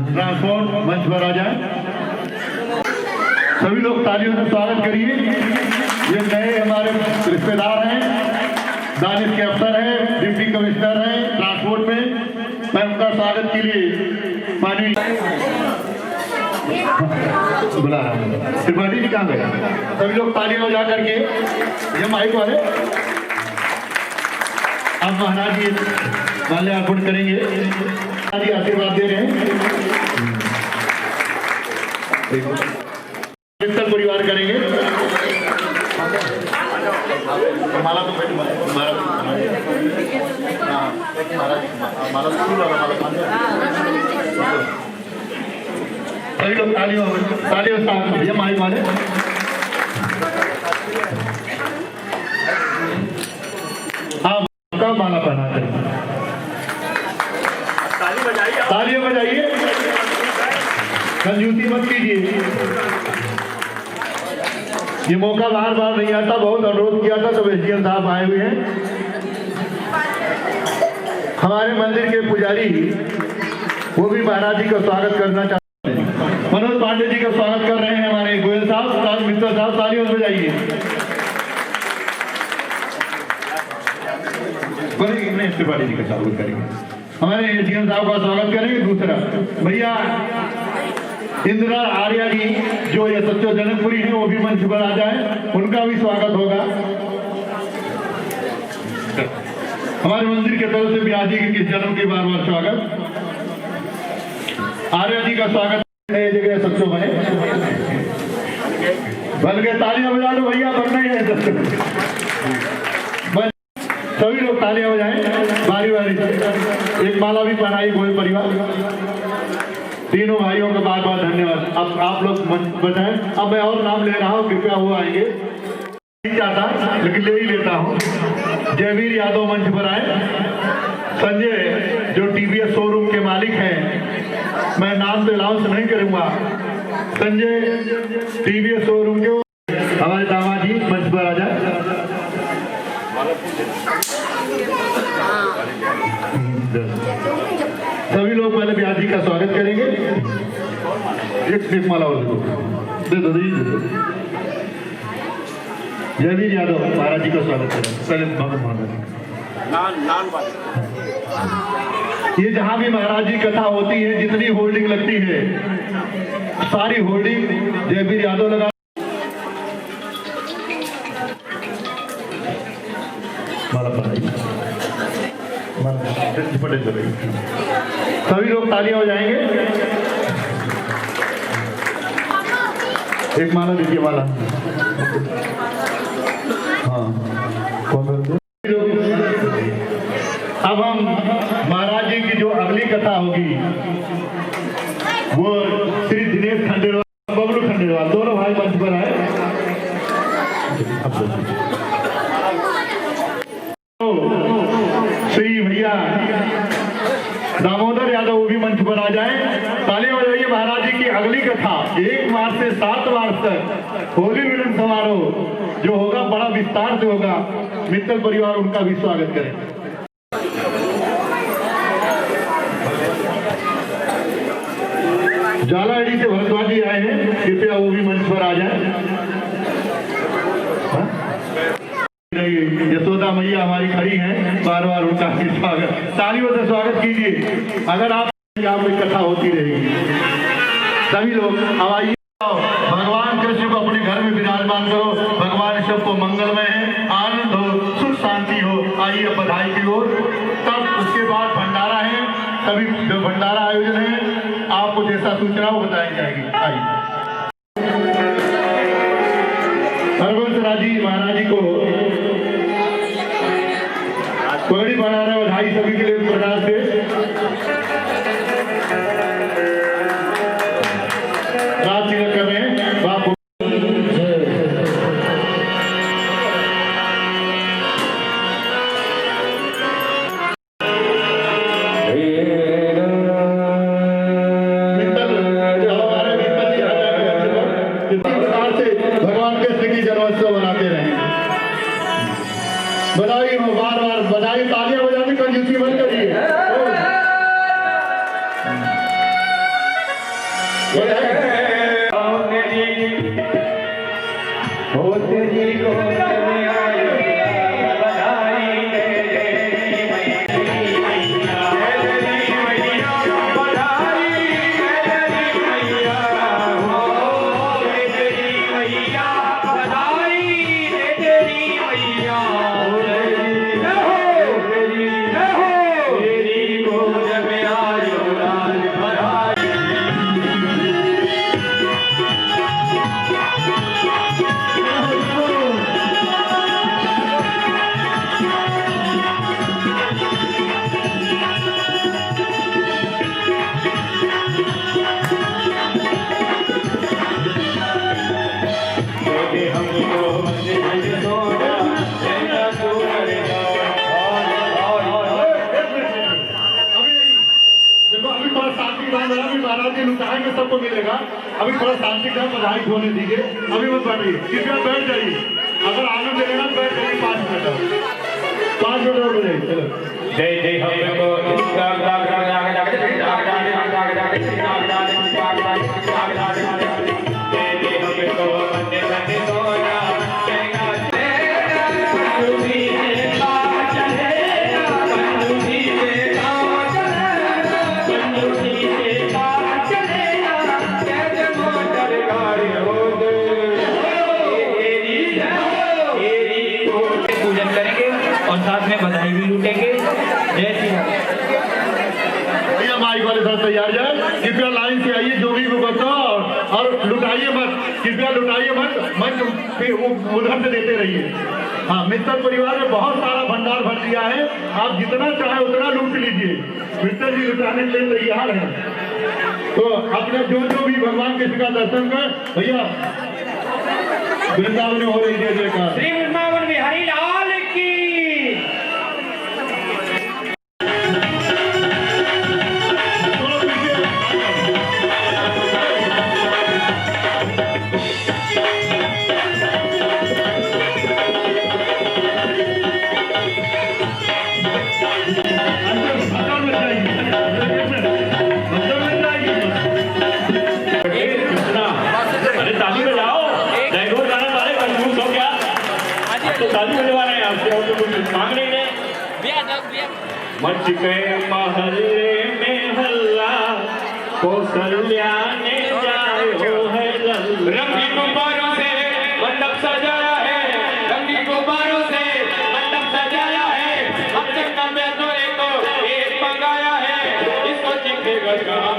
ट्रांसपोर्ट मंच पर आ जाए। सभी लोग तालियों से स्वागत करिए। ये नए हमारे रिश्तेदार हैं, दानिश के अफसर हैं, डिप्टी कमिश्नर हैं ट्रांसपोर्ट में। मैं उनका स्वागत के लिए माननीय बुला रहा हूँ। त्रिपाठी जी कहाँ गए? सभी लोग तालियां बजा करके ये माइक वाले अब महाराज जी माल्यार्पण करेंगे। महाराज जी आशीर्वाद दे रहे हैं। मित्तल परिवार करेंगे। माला तो बैठ महाराज माला सभी लोग तालियों साथ भैया माइक वाले हाँ का माला पहना करेंगे। तालियां बजाइए, कंजूसी मत कीजिए। ये मौका बार बार नहीं आता, बहुत अनुरोध किया था तब एसडीएम साहब आए हुए हैं। हमारे मंदिर के पुजारी वो भी महाराज जी का स्वागत करना चाहते हैं। मनोज पांडे जी का स्वागत कर रहे हैं हमारे गोयल साहब, मित्र साहब, तालियों से बजाइए। त्रिपाठी जी का स्वागत करेंगे। हमारे एसडीएम साहब का स्वागत करेंगे। दूसरा भैया इंदिरा आर्या जी जो ये सत्यो जनकपुरी है वो भी मंच पर आ जाए, उनका भी स्वागत होगा। हमारे मंदिर के तरफ से ब्याह जी के जन्म के बार बार स्वागत। आर्या जी का स्वागत है जगह सत्यो बने बन गए। तालियां बजा लो भैया, बनना ही है सभी लोग तालियां बजाएं बारी बारी से। एक माला भी पहनाई गोयल परिवार। तीनों भाइयों का बार बार धन्यवाद। अब आप लोग बताएं। अब मैं और नाम ले रहा हूँ, कृपया वो आएंगे। नहीं चाहता लेकिन ले ही लेता हूँ। जयवीर यादव मंच पर आए। संजय जो टीवीएस शोरूम के मालिक हैं, मैं नाम से अनाउंस नहीं करूंगा। संजय टीवीएस शोरूम के हमारे दामाद जी मंच पर आ जाए। सभी लोग पहले ब्याह जी का स्वागत करेंगे। एक माला और दे दो जयवीर यादव महाराज जी का स्वागत करें। ये जहां भी महाराज जी कथा होती है, जितनी होल्डिंग लगती है सारी होल्डिंग जयवीर यादव लगा। सभी लोग तालियां हो जाएंगे। एक माला दीजिए माला। हाँ अब हम महाराज जी की जो अगली कथा होगी वो श्री दिनेश खंडेलवाल, बबलू खंडेलवाल, दोनों भाई मंच पर आए। श्री भैया दामोदर यादव वो भी मंच पर आ जाए। तालियां बजाइए। महाराज जी की अगली कथा 1 मार्च से 7 मार्च तक होली मिलन समारोह जो होगा बड़ा विस्तार से होगा। मित्तल परिवार उनका भी स्वागत करें। झालावाड़ी से भरद्वाज जी आए हैं, कृपया वो भी मंच पर आ जाए। यशोदा मैया हमारी खड़ी हैं, बार बार उनका भी स्वागत। तालियों से स्वागत कीजिए। अगर आप में कथा होती रहेगी। सभी लोग आइए, भगवान कृष्ण को अपने घर में विराजमान करो। भगवान सबको मंगलमय है, आनंद हो, सुख शांति हो। आइए बधाई की ओर। तब उसके बाद भंडारा है। सभी जो भंडारा आयोजन है आपको जैसा सूचना हो बताई जाएगी। आइए हरवंश राजी महाराज जी को कोड़ी बना रहे। बधाई सभी के लिए प्रकार से। रात तिलक कर रहे हैं। भगवान कृष्ण की जन्मोत्सव मनाते रहे। तेरी गोद में आई बधाई दे तेरी मैया बधाई दे तेरी मैया हो तेरी मैया बधाई दे तेरी मैया तेरी गोद में आयो राज बधाई देखो अभी थोड़ा शांति का जरा भी महाराज जी लुटाएंगे सबको मिलेगा। अभी थोड़ा शांति का बधाई होने दीजिए। अभी मत बैठिए, कृपया बैठ जाइए। अगर आनंद लेना तो बैठ जाइए 5 मिनट 5 मिनट और बजाइए। चलो जय जय हमको पूजन करेंगे और साथ में बधाई भी लूटेंगे। जय श्री राम। भैया माइक वाले साथ तैयार जाए। कृपया लाइन से आइए, जो भी बच्चा और लुटाइए मत, कृपया लुटाइए मत, उधर से देते रहिए। हाँ, मित्तल परिवार में बहुत सारा भंडार भर दिया है, आप जितना चाहे उतना लूट लीजिए। मित्तल जी लुटाने के लिए तैयार है। तो अपने जो भी भगवान कृष्ण का दर्शन कर भैया वृंदावन में हो रही है जयकार। श्री वृंदावन बिहारी लाल की अरे ताली बजाओ, जयघोष गाने वाले कंफ्यूज हो गया। तो ताली बजवा रहे हैं आपसे, और तो कुछ मांग नहीं रहे। मच गए महल्ले में हल्ला, कौशल्या ने जाए हो है रंगीन गुब्बारों से मंडप सजाया है, रंगीन गुब्बारों से मंडप सजाया है। हम चक्का में तो एक मंगाया है, इसको चिखेगा काम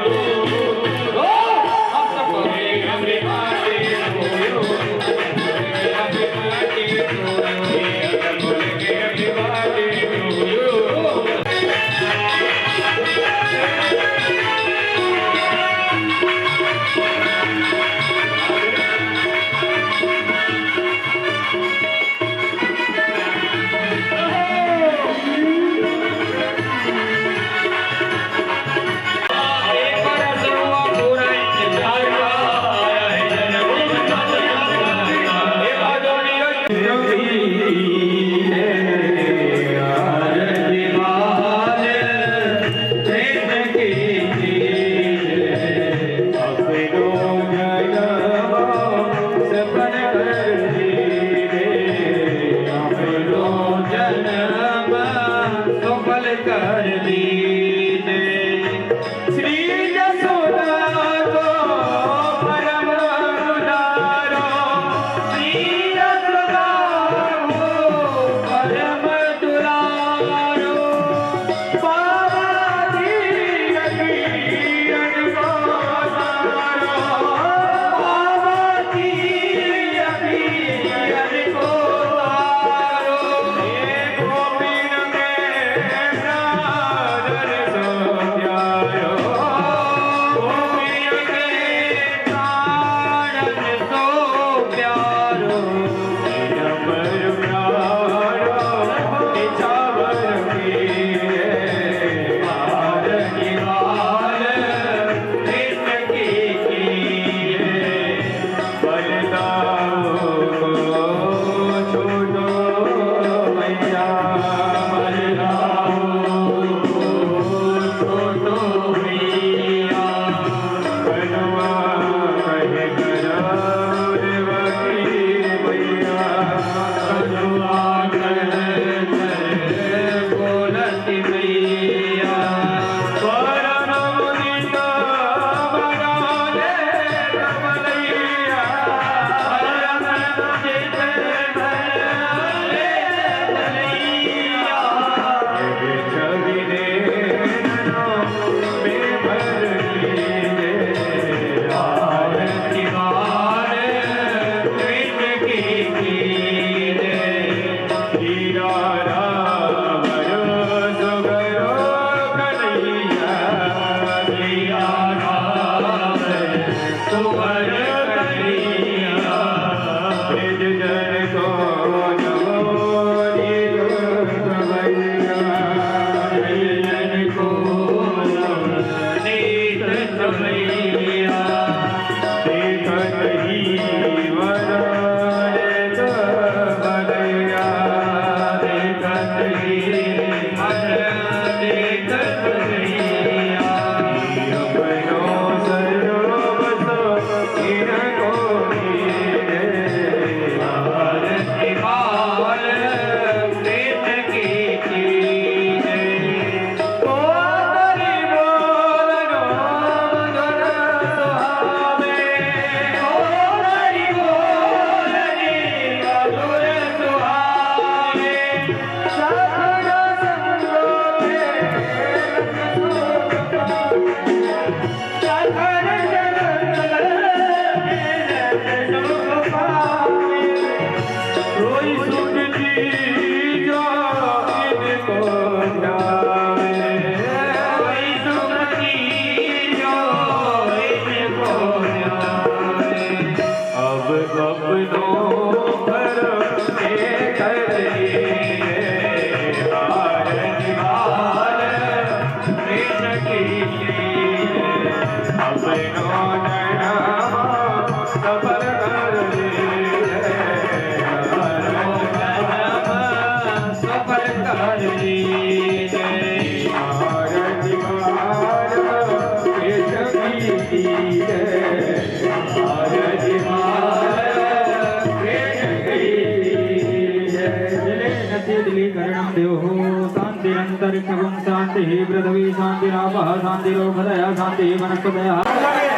शांति पृथ्वी शांतिरापः शांतिरोपदया शांति वनस्पतयः